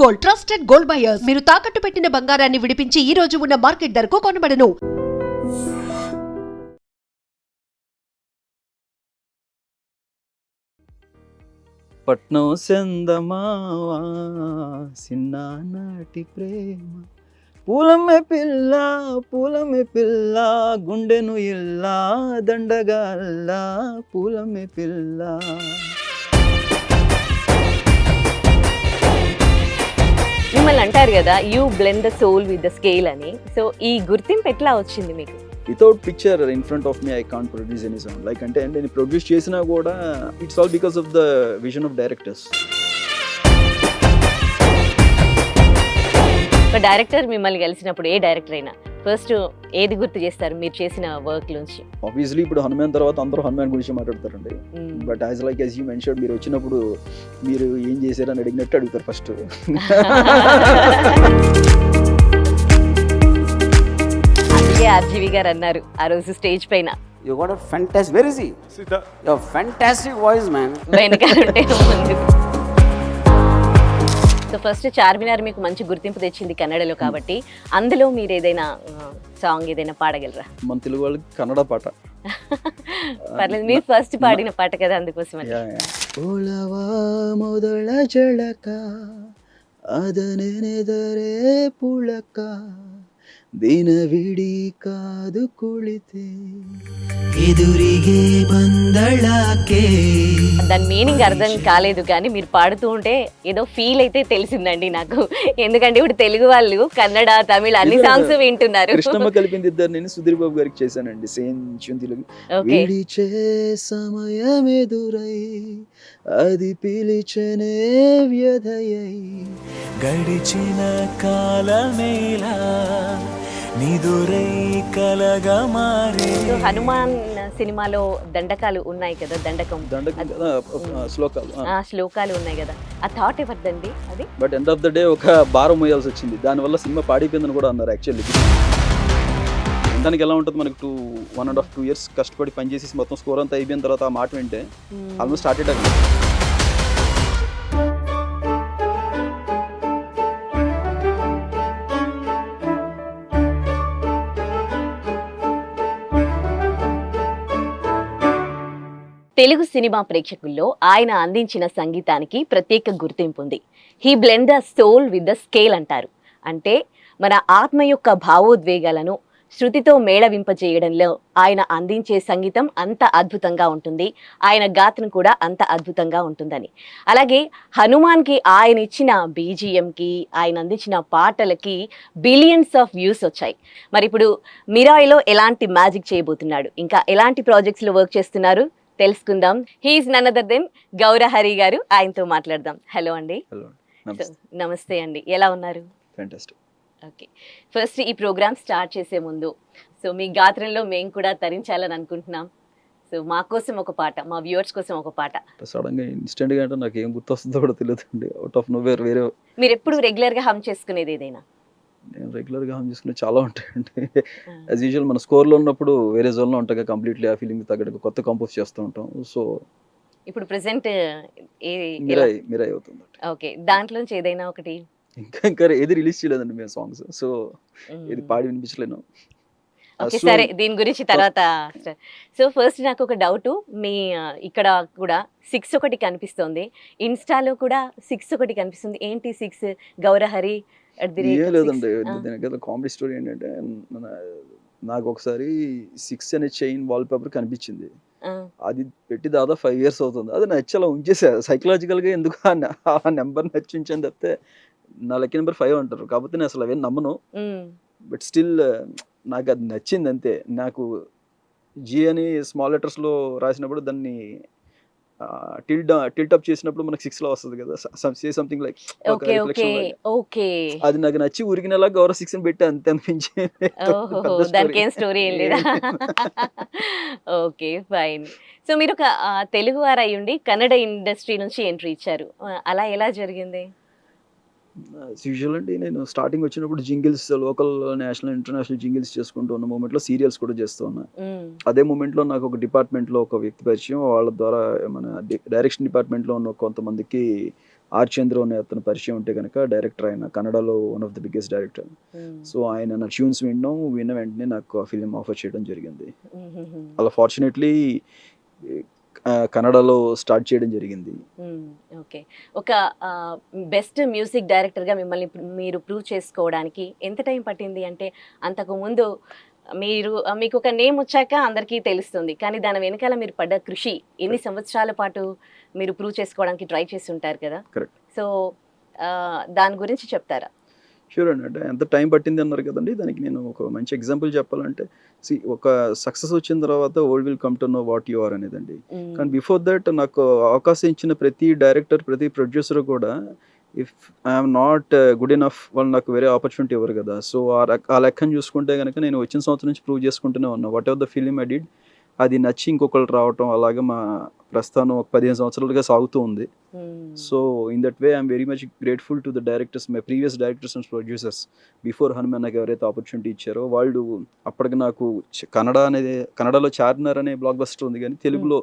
Gold, trusted gold buyers. మీరు తాకట్టు పెట్టిన బంగారాన్ని విడిపించి ఈ రోజు ఉన్న మార్కెట్ ధరకు కొనబడను. పట్నం సెందమావా సిన్నానాటి ప్రేమ పూలమ్మే పిల్ల గుండెను ఇల్లా దండగాల్లా పూలమ్మే పిల్ల. మిమ్మల్ని అంటారు కదా you blend the soul with the scale అని. సో ఈ గుర్తింపు ఎట్లా వచ్చింది మీకు? Without picture in front of me I can't produce any song. Like అంటే నేను ప్రొడ్యూస్ చేసినా కూడా it's all because of the vision of directors. ఒక డైరెక్టర్ మిమ్మల్ని కలిసినప్పుడు, ఏ డైరెక్టర్ అయినా ఫస్ట్ ఏది గుర్తు చేస్తారు మీరు చేసిన వర్క్ నుంచి? ఆబ్వియస్లీ ఇప్పుడు హనుమాన్ తర్వాత అందరూ హనుమాన్ గురించి మాట్లాడతారండి. But as like as you mention, మీరు వచ్చినప్పుడు మీరు ఏం చేశారని అడిగినట్టు అడుగుతారు ఫస్ట్. అందుకే ఆర్జీవి గారు అన్నారు ఆ రోజు స్టేజ్ పైన, You got a fantastic. Where is he? Sita. Your fantastic voice, man. వెనకాలంటే ముందు. సో ఫస్ట్ చార్మినార్ మీకు మంచి గుర్తింపు తెచ్చింది కన్నడలో కాబట్టి, అందులో మీరు ఏదైనా సాంగ్ ఏదైనా పాడగలరా? మన తెలుగు వాళ్ళకి కన్నడ పాట పర్లేదు, మీరు ఫస్ట్ పాడిన పాట కదా, అందుకోసం. ಒಳವಾ ಮೊದಲ ಜಳಕ ಅದನೆನೆದರೆ ಪುಳಕ ದಿನವಿಡೀ ಕಾದು ಕುಳಿತೆ ಎದುರಿಗೆ ಬಂದಳಾಕೆ. దాని మీనింగ్ అర్థం కాలేదు కానీ మీరు పాడుతూ ఉంటే ఏదో ఫీల్ అయితే తెలిసిందండి నాకు. ఎందుకంటే ఇప్పుడు తెలుగు వాళ్ళు కన్నడ, తమిళ అన్ని సాంగ్స్ వింటున్నారు. కృష్ణమ్మ కలిపింది ఇద్దరు, నేను సుధీర్ బాబు గారికి చేశానండి సేమ్ తెలుగు. విడిచే సమయం ఎదురై అది పిలిచనే వ్యధయై గడిచిన కాలమేలా నిదురై కలగా మారే. హనుమాన్ సినిమాలో దండకాలు ఉన్నాయి కదా, శ్లోకాలు ఉన్నాయి కదా, ఆ థాట్ ఎవరిదండి అది? But end of the day ఒక భారం మోయాల్సి వచ్చింది, దానివల్ల సినిమా పాడిపోయిందని కూడా అన్నారు. యాక్చువల్లీ దానికి ఎలా ఉంటుంది, మనకి 1.5-2 years కష్టపడి పనిచేసి మొత్తం స్కోర్ అంతా అయిపోయిన తర్వాత ఆ మాట వింటే ఆల్మోస్ట్ స్టార్ట్ అయ్యాక తెలుగు సినిమా ప్రేక్షకుల్లో ఆయన అందించిన సంగీతానికి ప్రత్యేక గుర్తింపు ఉంది. He blend the soul with the scale అంటారు. అంటే మన ఆత్మ యొక్క భావోద్వేగాలను శృతితో మేళవింపజేయడంలో ఆయన అందించే సంగీతం అంత అద్భుతంగా ఉంటుంది, ఆయన గాత్రం కూడా అంత అద్భుతంగా ఉంటుందని. అలాగే హనుమాన్కి ఆయన ఇచ్చిన బీజిఎంకి, ఆయన అందించిన పాటలకి బిలియన్స్ ఆఫ్ వ్యూస్ వచ్చాయి. మరి ఇప్పుడు మిరాయిలో ఎలాంటి మ్యాజిక్ చేయబోతున్నాడు, ఇంకా ఎలాంటి ప్రాజెక్ట్స్లో వర్క్ చేస్తున్నారు తెలుసుకుందాం. He is none other than Gaurahari గారు, ఆయనతో మాట్లాడదాం. హలో అండి. నమస్తే అండి, ఎలా ఉన్నారు? ఫ్యాంటాస్టిక్. ఓకే, ఫస్ట్ ఈ ప్రోగ్రామ్ స్టార్ట్ చేసే ముందు సో మీ గాత్రంలో మేము కూడా తరించాలని అనుకుంటున్నాం. సో మా కోసం ఒక పాట, మా వ్యూవర్స్ కోసం ఒక పాట. సడన్గా ఇన్స్టెంట్గా అంటే నాకు ఏం గుర్తొస్తుందో కూడా తెలియదు అండి. అవుట్ ఆఫ్ నోవేర్ వేరే. మీరు ఎప్పుడు రెగ్యులర్గా హమ్ చేసుకునేది ఏదైనా? నేను రెగ్యులర్గా హమ్ చేసుకునే చాలా ఉంటాయండి. యాజ్ యూజువల్ మన స్కోర్లో ఉన్నప్పుడు వేరే జోన్లో ఉంటాయి, కంప్లీట్లీ ఆ ఫీలింగ్ తగ్గట్టు కొత్త కంపోజ్ చేస్తూ ఉంటాం. సో ఇప్పుడు ప్రెసెంట్ మిరాయి అవుతుంది. ఓకే, దాంట్లోంచి ఏదైనా ఒకటి. ఇంకా ఏది రిలీజ్ చేయలేదండి మేము సాంగ్స్, సో ఇది పాడి వినిపించలేను. ఓకే సరే, దీని గురించి తర్వాత. సో ఫస్ట్ నాకు ఒక డౌట్, మీ ఇక్కడ కూడా 6 ఒకటి కనిపిస్తుంది, ఇన్స్టాలో కూడా 6 ఒకటి కనిపిస్తుంది. ఏంటి 6? గౌరహరి లేదండి, దీనికి కామెడీ స్టోరీ ఏంటంటే, నాకు ఒకసారి 6 అనే చైన్ వాల్ పేపర్ కనిపించింది. అది పెట్టి దాదాపు 5 years అవుతుంది. అది నచ్చేలా ఉంచేసా సైకలాజికల్గా, ఎందుకు ఆ నెంబర్ నచ్చి ఉంచాను తప్పితే నా లక్కీ నెంబర్ 5 అంటారు, కాకపోతే నేను అసలు అవేం నమ్మను. బట్ స్టిల్ నాకు అది నచ్చింది అంతే. నాకు జీ అని స్మాల్ లెటర్స్లో రాసినప్పుడు దాన్ని టిల్ట్ అప్ చేసినప్పుడు మనకు 6 వస్తుంది కదా, సంథింగ్ లైక్ అది నాకు నచ్చి ఉరికినలా గౌరవ 6 అని పెట్టి అంతే అనిపించి. Okay fine. సో మీరు ఒక తెలుగు వారు అయ్యుండి కన్నడ ఇండస్ట్రీ నుంచి ఎంట్రీ ఇచ్చారు, అలా ఎలా జరిగింది? యూజువల్ అండి, నేను స్టార్టింగ్ వచ్చినప్పుడు jingles, local, national, international jingles చేసుకుంటూ ఉన్న మూమెంట్లో సీరియల్స్ కూడా చేస్తూ ఉన్నా. అదే మూమెంట్లో నాకు ఒక డిపార్ట్మెంట్లో ఒక వ్యక్తి పరిచయం, వాళ్ళ ద్వారా మన డైరెక్షన్ డిపార్ట్మెంట్లో ఉన్న కొంతమందికి ఆర్ చంద్ర అనే అతను పరిచయం ఉంటే కనుక డైరెక్టర్, ఆయన కన్నడలో one of the biggest director. So ఆయన నా ట్యూన్స్ విన్న వెంటనే నాకు ఆ ఫిలిం ఆఫర్ చేయడం జరిగింది. అలా ఫార్చునేట్లీ కన్నడలో స్టార్ట్ చేయడం జరిగింది. ఓకే. ఒక బెస్ట్ మ్యూజిక్ డైరెక్టర్గా మిమ్మల్ని మీరు ప్రూవ్ చేసుకోవడానికి ఎంత టైం పట్టింది? అంటే అంతకుముందు మీకు ఒక నేమ్ వచ్చాక అందరికీ తెలుస్తుంది, కానీ దాని వెనకాల మీరు పడ్డ కృషి ఎన్ని సంవత్సరాల పాటు మీరు ప్రూవ్ చేసుకోవడానికి ట్రై చేసి ఉంటారు కదా. కరెక్ట్. సో దాని గురించి చెప్తారా? షూర్ అండి. అంటే ఎంత టైం పట్టింది అన్నారు కదండి, దానికి నేను ఒక మంచి ఎగ్జాంపుల్ చెప్పాలంటే, ఒక సక్సెస్ వచ్చిన తర్వాత world will come to know what you are అనేదండి. కానీ బిఫోర్ దట్ నాకు అవకాశం ఇచ్చిన ప్రతి డైరెక్టర్, ప్రతి ప్రొడ్యూసర్ కూడా if I'm not good enough, వాళ్ళు నాకు వేరే ఆపర్చునిటీ ఇవ్వరు కదా. సో ఆ లెక్కను చూసుకుంటే కనుక నేను వచ్చిన సంవత్సరం నుంచి ప్రూవ్ చేసుకుంటూనే ఉన్నా. What ever the film I did, అది నచ్చి ఇంకొకళ్ళు రావటం, అలాగే మా ప్రస్థానం ఒక 15 సంవత్సరాలుగా సాగుతూ ఉంది. So in that way I'm very much grateful to the directors, my previous directors and producers before Hanuman నాకు ఎవరైతే ఆపర్చునిటీ ఇచ్చారో వాళ్ళు. అప్పటికి నాకు కన్నడలో చార్మినార్ అనే బ్లాక్ బస్టర్ ఉంది, కానీ తెలుగులో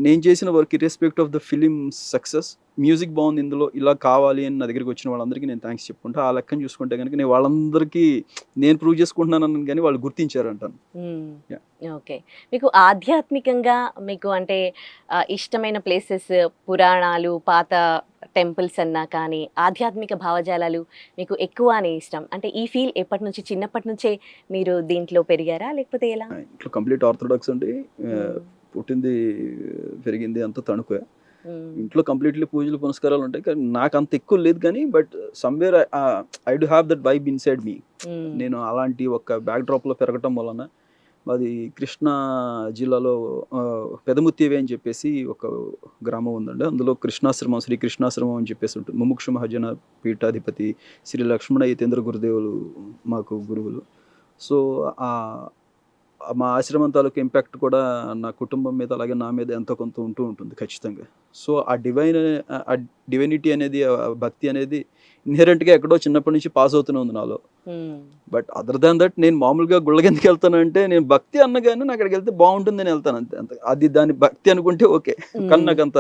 నేను చేసిన work irrespect of the film success, music బాగుంది ఇందులో, ఇలా కావాలి అని నా దగ్గరికి వచ్చిన వాళ్ళందరికీ నేను థ్యాంక్స్ చెప్పుకుంటా. ఆ లెక్కను చూసుకుంటే కనుక నేను వాళ్ళందరికీ నేను ప్రూవ్ చేసుకుంటున్నాను, కానీ వాళ్ళు గుర్తించారంటాను. ఓకే. మీకు ఆధ్యాత్మికంగా మీకు అంటే ఇష్టమైన ప్లేసెస్, పురాణాలు, పాత టెంపుల్స్ అన్నా కానీ ఆధ్యాత్మిక భావజాలాలు మీకు ఎక్కువ అని ఇష్టం అంటే ఈ ఫీల్ ఎప్పటి నుంచి, చిన్నప్పటి నుంచే మీరు దీంట్లో పెరిగారా లేకపోతే ఎలా? ఇంట్లో కంప్లీట్ ఆర్థోడాక్స్ అండి. పుట్టింది పెరిగింది అంతా తణుకు. ఇంట్లో కంప్లీట్లీ పూజలు పునస్కారాలు ఉంటాయి, కానీ నాకు అంత ఎక్కువ లేదు. కానీ but somewhere I do have that vibe inside me. నేను అలాంటి ఒక బ్యాక్ డ్రాప్లో పెరగటం వలన, అది కృష్ణా జిల్లాలో పెదముత్తివే అని చెప్పేసి ఒక గ్రామం ఉందండి. అందులో కృష్ణాశ్రమం, శ్రీ కృష్ణాశ్రమం అని చెప్పేసి ఉంటుంది. ముముక్షు మహాజన పీఠాధిపతి శ్రీ లక్ష్మణ యతీంద్ర గురుదేవులు మాకు గురువులు. సో మా ఆశ్రమం తాలూకు ఇంపాక్ట్ కూడా నా కుటుంబం మీద, అలాగే నా మీద ఎంతో కొంత ఉంటూ ఉంటుంది ఖచ్చితంగా. సో ఆ డివైనిటీ అనేది, భక్తి అనేది ఇన్హెరెంట్గా ఎక్కడో చిన్నప్పటి నుంచి పాస్ అవుతూనే ఉంది నాలో. బట్ అదర్ దాన్ దట్ నేను మామూలుగా గుళ్ళకి ఎందుకు వెళ్తానంటే, నేను భక్తి అన్నగానే నాకు అక్కడికి వెళ్తే బాగుంటుందని వెళ్తాను అంతే. అంత అది దాని భక్తి అనుకుంటే ఓకే, కానీ నాకు అంత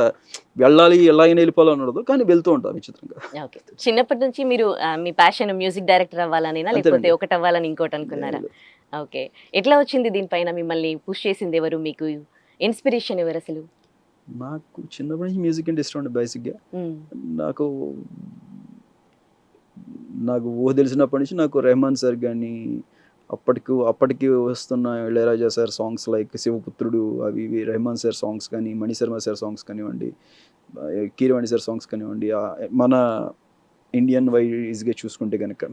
వెళ్ళాలి ఎలాగైనా వెళ్ళిపోవాలని ఉండదు, కానీ వెళ్తూ ఉంటాను విచిత్రంగా. ఓకే. చిన్నప్పటి నుంచి మీరు మీ ప్యాషన్ మ్యూజిక్ డైరెక్టర్ అవ్వాలనేనా లేకపోతే ఒకటి అవ్వాలని ఇంకోటి అనుకున్నారా? ఓకే. ఎట్లా వచ్చింది దీనిపైన మిమ్మల్ని పుష్ చేసింది ఎవరు, మీకు ఇన్స్పిరేషన్ ఎవరు అసలు? నాకు చిన్నప్పటి నుంచి మ్యూజిక్ అంటే ఇష్టం అండి బేసిక్గా. నాకు ఊహ తెలిసినప్పటి నుంచి నాకు రెహమాన్ సార్ కానీ, అప్పటికి వస్తున్న Ilaiyaraaja sir songs like Sivaputrudu, అవి ఇవి రెహమాన్ సార్ సాంగ్స్ కానీ, మణిశర్మ సార్ సాంగ్స్ కానివ్వండి, కీరవాణి సార్ సాంగ్స్ కానివ్వండి, మన ఇండియన్ వైజ్గా చూసుకుంటే కనుక.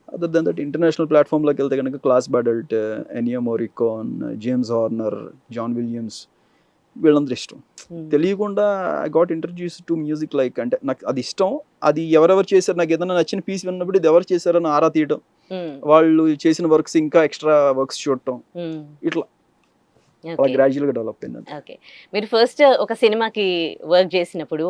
అదర్ దెన్ దట్ ఇంటర్నేషనల్ ప్లాట్ఫామ్లోకి వెళ్తే కనుక Klaus Badelt, Ennio Morricone, James Horner, John Williams, వీళ్ళందరూ ఇష్టం. తెలియకుండా I got introduce to music. Like అంటే నాకు అది ఇష్టం, అది ఎవరెవరు చేశారు, నాకు ఏదైనా నచ్చిన పీస్ విన్నప్పుడు ఇది ఎవరు చేశారని ఆరా తీయడం, వాళ్ళు చేసిన వర్క్స్ ఇంకా ఎక్స్ట్రా వర్క్స్ చూడటం, ఇట్లా గ్రాడ్యువల్ గా డెవలప్ అయింది. ఓకే. మీరు ఫస్ట్ ఒక సినిమాకి వర్క్ చేసినప్పుడు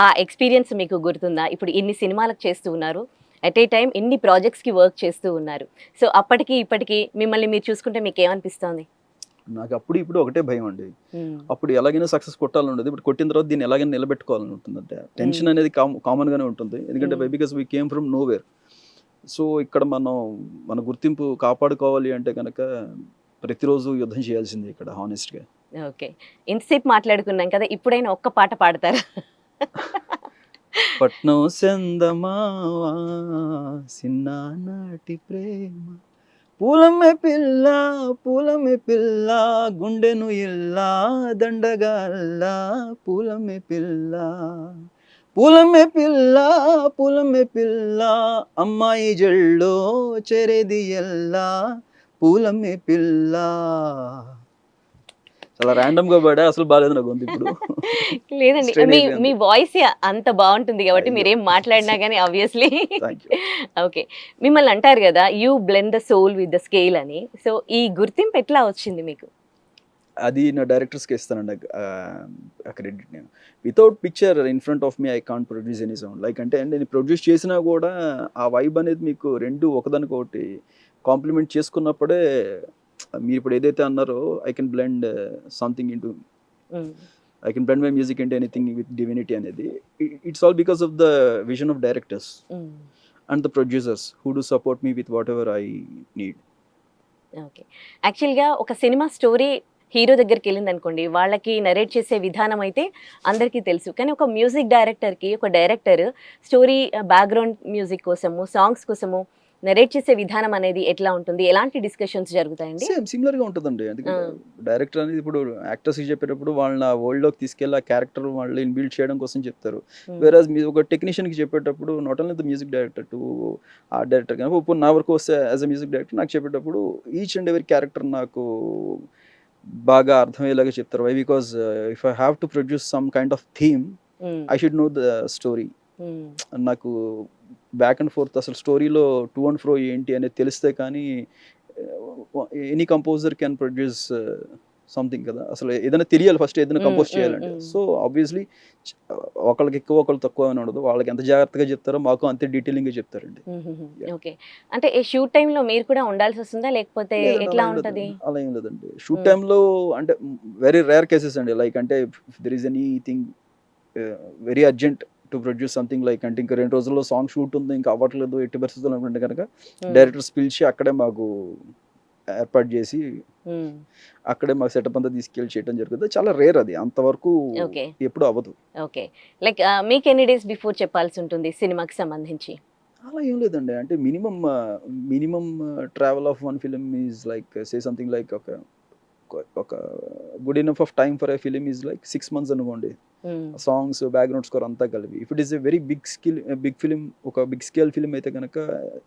ఆ ఎక్స్పీరియన్స్ మీకు గుర్తుందా? ఇప్పుడు ఇన్ని సినిమాలకు చేస్తూ ఉన్నారు, అట్ ఏ టైం ఇన్ని ప్రాజెక్ట్స్కి వర్క్ చేస్తూ ఉన్నారు. సో అప్పటికి ఇప్పటికి మిమ్మల్ని మీరు చూసుకుంటే మీకు ఏమనిపిస్తుంది? నాకు అప్పుడు ఇప్పుడు ఒకటే భయం అండి. అప్పుడు ఎలాగైనా సక్సెస్ కొట్టాలని ఉండేది, ఇప్పుడు కొట్టిన తర్వాత దీన్ని ఎలాగైనా నిలబెట్టుకోవాలని ఉంటుంది. అంటే టెన్షన్ అనేది కామన్ గానే ఉంటుంది, ఎందుకంటే because we came from nowhere. So ఇక్కడ మన గుర్తింపు కాపాడుకోవాలి అంటే కనుక ప్రతిరోజు యుద్ధం చేయాల్సిందే ఇక్కడ, హానెస్ట్గా. ఓకే. ఇంతసేపు మాట్లాడుకున్నాం కదా, ఇప్పుడైనా ఒక్క పాట పాడతారా? పట్నం సెందమావా సిన్నానాటి ప్రేమ, పూలమ్మె పిల్ల గుండెను ఇల్లా దండగాల్లా, పూలమ్మె పిల్ల అమ్మాయి జల్లో చెరేది ఎల్లా, పూలమ్మె పిల్ల. చాలా ర్యాండమ్ గా పడా, అసలు బాగాలేదు నాకు గొంతు ఇప్పుడు. లేదండి, మీ వాయిస్ అంత బాగుంటుంది కాబట్టి మీరేం మాట్లాడినా కానీ ఆబ్వియస్లీ. ఓకే. మిమ్మల్ని అంటారు కదా you blend the soul with the scale అని. సో ఈ గుర్తింపు ఎట్లా వచ్చింది మీకు? అది నా డైరెక్టర్స్కి ఇస్తానండి ఆ క్రెడిట్. నేను without picture in front of me I can't produce any sound. Like అంటే నేను ప్రొడ్యూస్ చేసినా కూడా ఆ వైబ్ అనేది మీకు రెండు ఒకదానికొకటి కాంప్లిమెంట్ చేసుకున్నప్పుడే, మీరు ఇప్పుడు ఏదైతే అన్నారో I can blend something into. I can blend my music అంటే ఎనీథింగ్ విత్ డివినిటీ అనేది. It's all because of the vision of directors and the producers who do support me with what ever I need. Okay. యాక్చువల్గా ఒక cinema story hero దగ్గరికి వెళ్ళింది అనుకోండి, వాళ్ళకి narrate చేసే విధానం అయితే అందరికీ తెలుసు. కానీ ఒక మ్యూజిక్ డైరెక్టర్కి ఒక డైరెక్టర్ స్టోరీ బ్యాక్గ్రౌండ్ మ్యూజిక్ కోసము, సాంగ్స్ కోసము నరేట్ చేసే విధానం అనేది ఎట్లా ఉంటుంది? ఎలాంటి డిస్కషన్స్ జరుగుతాయండి? సేమ్ సిమిలర్ గా ఉంటుందండి. ఎందుకంటే డైరెక్టర్ అనేది ఇప్పుడు యాక్టర్స్ కి చెప్పేటప్పుడు వాళ్ళని ఆ వరల్డ్ లోకి తీసుకెళ్ళి ఆ క్యారెక్టర్ వాళ్ళు ఇన్బిల్డ్ చేయడం కోసం చెప్తారు. వేరేజ్ మీరు ఒక టెక్నీషియన్ కి చెప్పేటప్పుడు not only the music director to ఆ డైరెక్టర్ కానీ ఇప్పుడు నా వరకు వస్తే యాజ్ అ మ్యూజిక్ డైరెక్టర్ నాకు చెప్పేటప్పుడు ఈచ్ అండ్ ఎవరీ క్యారెక్టర్ నాకు బాగా అర్థమయ్యేలాగా చెప్తారు. Why because if I have to produce some kind of theme I should know the story. నాకు బ్యాక్ అండ్ ఫోర్త్ అసలు స్టోరీలో టు అండ్ ఫ్రో ఏంటి అనేది తెలిస్తే కానీ any composer can produce something కదా. అసలు ఏదైనా తెలియాలి ఫస్ట్ ఏదైనా కంపోజ్ చేయాలంటే. సో ఆబ్వియస్లీ ఒకళ్ళకి ఎక్కువ ఒకళ్ళు తక్కువ అని ఉండదు. వాళ్ళకి ఎంత జాగ్రత్తగా చెప్తారో మాకు అంతే డీటెయిలింగ్ గా చెప్తారండి. ఓకే. అంటే ఈ షూట్ టైంలో మీరు కూడా ఉండాల్సి వస్తుందా, లేకపోతే ఎట్లా ఉంటది? అలా ఏం లేదండి. షూట్ టైంలో అంటే వెరీ రేర్ కేసెస్ అండి. లైక్ అంటే there is anything very urgent to produce something like అంటే ఇంకా 2 రోజుల్లో సాంగ్ షూట్ ఉంది ఇంకా అవ్వట్లేదు ఎట్టి పరిస్థితులు అనుకుంటే కనుక డైరెక్టర్స్ పిలిచి అక్కడే మాకు ఏర్పాటు చేసి అక్కడే మాకు సెటప్ అంతా తీసుకెళ్ళి చేయడం జరుగుతుంది. చాలా రేర్ అది, అంతవరకు ఎప్పుడు అవ్వదు. ఓకే. లైక్ మీకు ఎన్ని డేస్ బిఫోర్ చెప్పాల్సి ఉంటుంది సినిమాకి సంబంధించి? అలా ఏం లేదండి. అంటే minimum travel of one film is like say something like ఒక good enough of time for a film is like 6 months అనుకోండి. సాంగ్స్ బ్యాక్గ్రౌండ్ స్కోర్ అంతా కలిపి. If it is a very big film, ఒక బిగ్ స్కేల్ ఫిలిం అయితే కనుక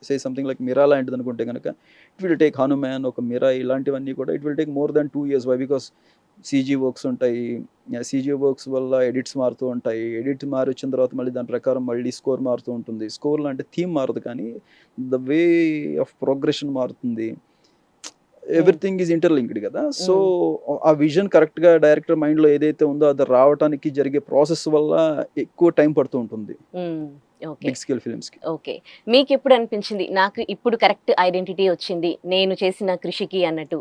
సే something like Mira లాంటిది అనుకుంటే కనుక ఇట్ విల్ టేక్ హనుమాన్, ఒక మిరా ఇలాంటివన్నీ కూడా it will take more than 2 years. Why because CG works ఉంటాయి. సీజీ వర్క్స్ వల్ల ఎడిట్స్ మారుతూ ఉంటాయి. ఎడిట్ మారి వచ్చిన తర్వాత మళ్ళీ దాని ప్రకారం మళ్ళీ స్కోర్ మారుతూ ఉంటుంది. స్కోర్లో అంటే థీమ్ మారదు కానీ ద వే ఆఫ్ ప్రోగ్రెషన్ మారుతుంది. ఎవ్రీథింగ్ ఈజ్ ఇంటర్లింక్డ్ కదా. సో ఆ విజన్ కరెక్ట్ గా డైరెక్టర్ మైండ్ లో ఏదైతే ఉందో అది రావడానికి జరిగే ప్రాసెస్ వల్ల ఎక్కువ టైం పడుతూ ఉంటుంది బిగ్ స్కేల్ ఫిల్మ్స్ కి. ఓకే. మీకు ఎప్పుడు అనిపించింది నాకు ఇప్పుడు కరెక్ట్ ఐడెంటిటీ వచ్చింది నేను చేసిన కృషికి అన్నట్టు?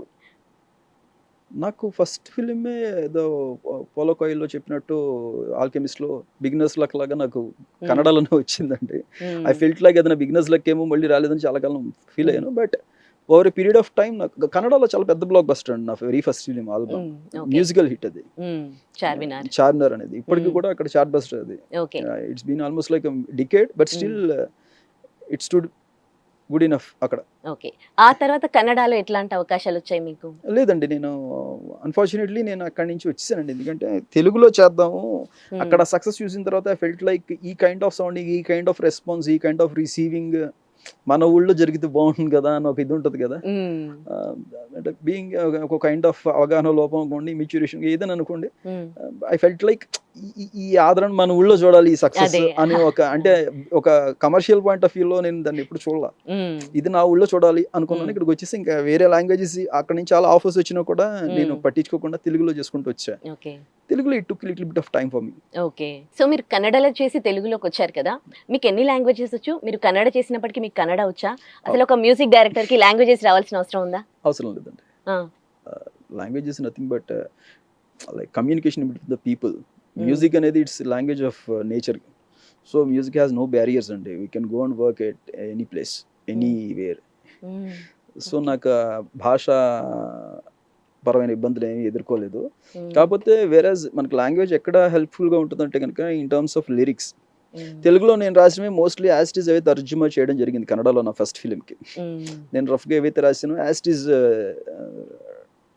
నాకు ఫస్ట్ ఫిలిమే ఏదో పోలో కోయిల్లో చెప్పినట్టు ఆల్కెమిస్ట్ లో బిగినర్స్ లక్ లాగా నాకు కన్నడలోనే వచ్చిందండి. ఐ ఫెల్ట్ లైక్ ఏదైనా బిగినర్స్ లక్ ఏమో మళ్ళీ రాలేదని చాలా కాలం ఫీల్ అయ్యాను. But over a period of time నాకు కన్నడలో చాలా పెద్ద బ్లాక్ బస్టర్ అండి. నా very first film album musical hit అది చార్మినార్ అనేది. ఇప్పటికి కూడా అక్కడ చార్ట్ బస్టర్ అది. It's been almost like decade but still it stood good enough అక్కడ. ఓకే. ఆ తర్వాత కన్నడలో ఎట్లాంటి అవకాశాలు వచ్చాయి మీకు? లేదండి, నేను అన్ఫార్చునేట్లీ నేను అక్కడి నుంచి వచ్చేసానండి. ఎందుకంటే తెలుగులో చేద్దాము, అక్కడ సక్సెస్ చూసిన తర్వాత ఐ ఫెల్ట్ లైక్ ఈ కైండ్ ఆఫ్ సౌండింగ్, ఈ కైండ్ ఆఫ్ రెస్పాన్స్, ఈ కైండ్ ఆఫ్ రిసీవింగ్ మన ఊళ్ళో జరిగితే బాగుంటుంది కదా అని ఒక ఇది ఉంటుంది కదా. అంటే బీయింగ్ ఒక కైండ్ ఆఫ్ అవగాహన లోపం అనుకోండి, మెచ్యూరేషన్ ఏదని అనుకోండి, ఐ ఫెల్ట్ లైక్ ఈ ఆదరణ మన ఊళ్ళో చూడాలి, ఈ సక్సెస్ అని ఒక అంటే ఒక కమర్షియల్ పాయింట్ ఆఫ్ వ్యూలో నేను దాన్ని ఎప్పుడు చూడాల. ఇది నా ఊళ్ళో చూడాలి అనుకున్నాను. ఇక్కడికి వచ్చేసి ఇంకా వేరే లాంగ్వేజెస్ అక్కడ నుంచి చాలా ఆఫర్స్ వచ్చినా కూడా నేను పట్టించుకోకుండా తెలుగులో చేసుకుంటూ వచ్చా. తెలుగులో it took little bit of time for me. Okay. So మీరు కన్నడలో చేసి తెలుగులోకి వచ్చారు కదా, మీకు ఎన్ని లాంగ్వేజెస్ వచ్చు? మీరు కన్నడ చేసినప్పటికీ మీకు కన్నడ వచ్చా? అసలు ఒక మ్యూజిక్ డైరెక్టర్ కి లాంగ్వేజెస్ రావాల్సిన అవసరం ఉందా? అవసరం లేదండి. Languages nothing but like communication between the people. Music అనేది it's language of nature. So music has no barriers అండి. We can go and work at any place, anywhere. So నాకు భాష పరమైన ఇబ్బందులు ఏమి ఎదుర్కోలేదు. కాకపోతే వేరేజ్ మనకి లాంగ్వేజ్ ఎక్కడ హెల్ప్ఫుల్గా ఉంటుందంటే కనుక ఇన్ టర్మ్స్ ఆఫ్ లిరిక్స్. తెలుగులో నేను రాసినవి మోస్ట్లీ యాజ్ ఇట్ ఈజ్ అవే తర్జుమా చేయడం జరిగింది కన్నడలో నా ఫస్ట్ ఫిలింకి. నేను రఫ్గా ఏవైతే రాసానో as it is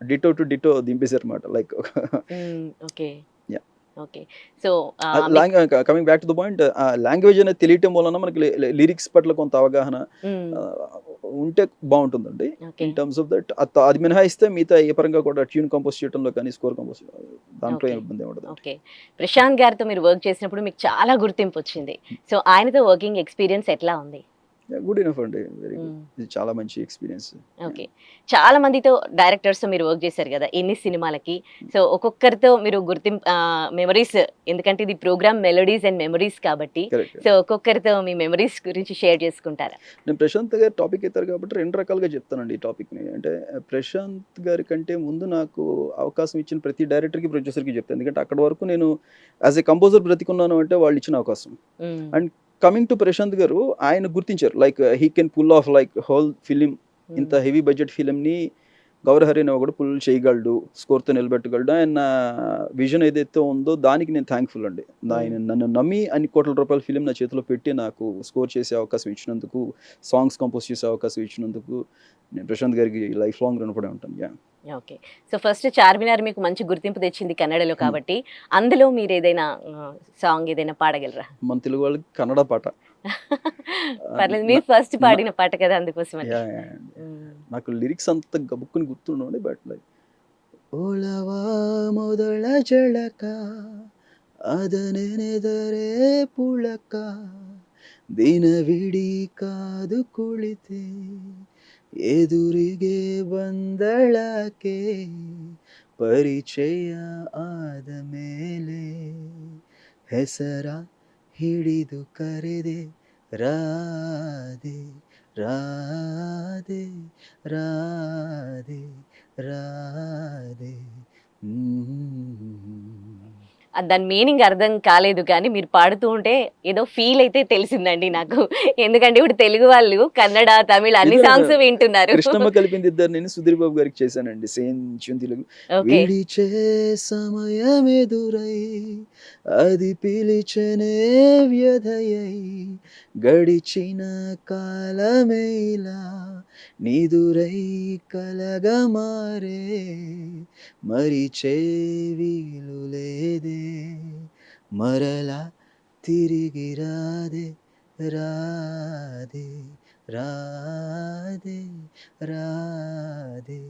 ditto to ditto దింపేశారు అనమాట. Like so coming back to the point, language అనేది తెలియటం వలన మనకి లిరిక్స్ పట్ల కొంత అవగాహన ఉంటే బాగుంటుందండి. ఇన్ టర్మ్స్ ఆఫ్ దట్ అది మినహాయిస్తే మిగతా ఏ పరంగా కూడా ట్యూన్ కంపోజ్ చేయడంలో కానీ స్కోర్ కంపోజ్ దాంట్లో ఏం ఇబ్బంది ఉండదు. ఓకే. ప్రశాంత్ గారితో మీరు వర్క్ చేసినప్పుడు మీకు చాలా గుర్తింపు వచ్చింది. సో ఆయనతో వర్కింగ్ ఎక్స్పీరియన్స్ ఎట్లా ఉంది? గుడ్ ఇనఫ్ అండి, వెరీ గుడ్. ఇది చాలా మంచి ఎక్స్పీరియన్స్. ఓకే. చాలా మందితో డైరెక్టర్స్‌తో మీరు వర్క్ చేశారు గదా! ఎన్ని సినిమాలకి. సో, ఒక్కొక్కరితో మీరు మెమరీస్, ఎందుకంటే ఇది ప్రోగ్రామ్ మెలోడీస్ అండ్ మెమరీస్ కాబట్టి, కరెక్ట్. సో ఒక్కొక్కరితో మీ మెమరీస్ గురించి షేర్ చేసుకుంటారా? నేను ప్రశాంత్ గారు టాపిక్ ఎత్తారు కాబట్టి 2 రకాలుగా చెప్తానండి ఈ టాపిక్‌ని. అంటే ప్రశాంత్ గారి కంటే ముందు నాకు అవకాశం ఇచ్చిన ప్రతి డైరెక్టర్‌కి, ప్రొడ్యూసర్‌కి చెప్తాను. ఎందుకంటే అక్కడి వరకు నేను యాస్ ఎ కంపోజర్ బ్రతికున్నాను అంటే వాళ్ళు ఇచ్చిన అవకాశం. హ్మ్. అండ్ కమింగ్ టు ప్రశాంత్ గారు, ఆయన గుర్తించారు like he can pull off like whole film. ఇంత హెవీ బడ్జెట్ ఫిలింని గౌరహరి అనే ఒకడు పుల్ చేయగలడు, స్కోర్తో నిలబెట్టగలడు. ఆయన విజన్ ఏదైతే ఉందో దానికి నేను థ్యాంక్ఫుల్ అండి. ఆయన నన్ను నమ్మి అన్ని కోట్ల రూపాయల ఫిలిం నా చేతిలో పెట్టి నాకు స్కోర్ చేసే అవకాశం ఇచ్చినందుకు, సాంగ్స్ కంపోజ్ చేసే అవకాశం ఇచ్చినందుకు నేను ప్రశాంత్ గారికి లైఫ్ లాంగ్ రుణపడి ఉంటాను. ఓకే. సో ఫస్ట్ 'చార్మినార్' మీకు మంచి గుర్తింపు తెచ్చింది కన్నడలో కాబట్టి, అందులో మీరు ఏదైనా సాంగ్ ఏదైనా పాడగలరా? మన తెలుగు వాళ్ళకి కన్నడ పాట పర్లేదు, మీరు ఫస్ట్ పాడిన పాట కదా, అందుకోసం. నాకు లిరిక్స్ అంత గబుక్కుని గుర్తుండండి, బట్ లైక్ ఓలవా మొదల జళక ಅದನೆನೆದರೆ ಪುಳಕ ದಿನವಿಡೀ ಕಾದು ಕುಳಿತೆ ಎದುರಿಗೆ ಬಂದಳಕೆ ಪರಿಚಯ ಆದ ಮೇಲೆ ಹೆಸರ ಹಿಡಿದು ಕರೆದೆ ರಾಧೆ ರಾಧೆ ರಾಧೆ రాధే. దాని మీనింగ్ అర్థం కాలేదు కానీ మీరు పాడుతూ ఉంటే ఏదో ఫీల్ అయితే తెలిసిందండి నాకు. ఎందుకంటే ఇప్పుడు తెలుగు వాళ్ళు కన్నడ, తమిళ అన్ని సాంగ్స్ వింటున్నారు. కృష్ణమ్మ కలిపింది ఇద్దరు, నేను సుధీర్ బాబు గారికి చేశానండి సేమ్ తెలుగు. ఓకే. విడిచే సమయమెదురై అది పిలిచనే వ్యధయై గడిచిన కాలమేలా నిదురై కలగా మారే మరిచే వీలు లేదే మరలా తిరిగి రాదే రాదే రాదే రాదే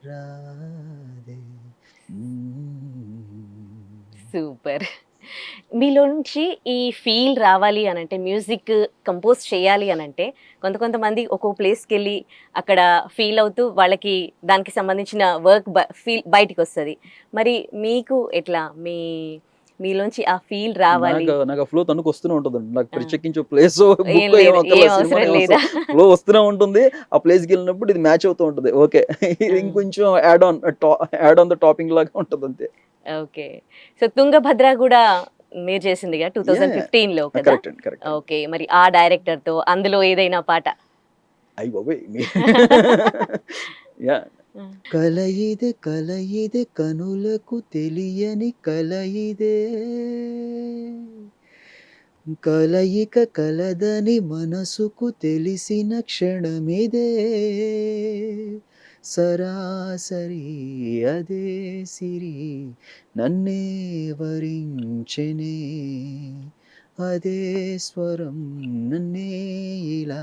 రాదే. సూపర్. మీలో నుంచి ఈ ఫీల్ రావాలి అని అంటే, మ్యూజిక్ కంపోజ్ చేయాలి అని అంటే, కొంతమంది ఒక్కో ప్లేస్కి వెళ్ళి అక్కడ ఫీల్ అవుతూ వాళ్ళకి దానికి సంబంధించిన వర్క్ ఫీల్ బయటికి వస్తుంది. మరి మీకు ఎట్లా మీలోంచి ఆ ఫీల్ రావాలి? నాకు ఫ్లో తనకు వస్తూనే ఉంటుందండి. నాకు ప్రత్యేకించే ప్లేస్ ఫ్లో వస్తూనే ఉంటుంది. ఆ ప్లేస్కి వెళ్ళినప్పుడు ఇది మ్యాచ్ అవుతూ ఉంటుంది. ఓకే, ఇది ఇంకొంచెం యాడ్ ఆన్ ద టాపింగ్ లాగా ఉంటుంది అంతే. ఓకే. సో తుంగభద్ర కూడా మీరు చేసిందిగా 2015లో కదా? కరెక్ట్. ఓకే. మరి ఆ డైరెక్టర్ తో అందులో ఏదైనా పాట? అయ్యి బాబోయ్. యా. కలయిదే కనులకు తెలియని కలయిదే కలయిక కలదని మనసుకు తెలిసిన క్షణమిదే సరాసరి అదే సిరి నన్నే వరించెనే అదే స్వరం నన్నే ఇలా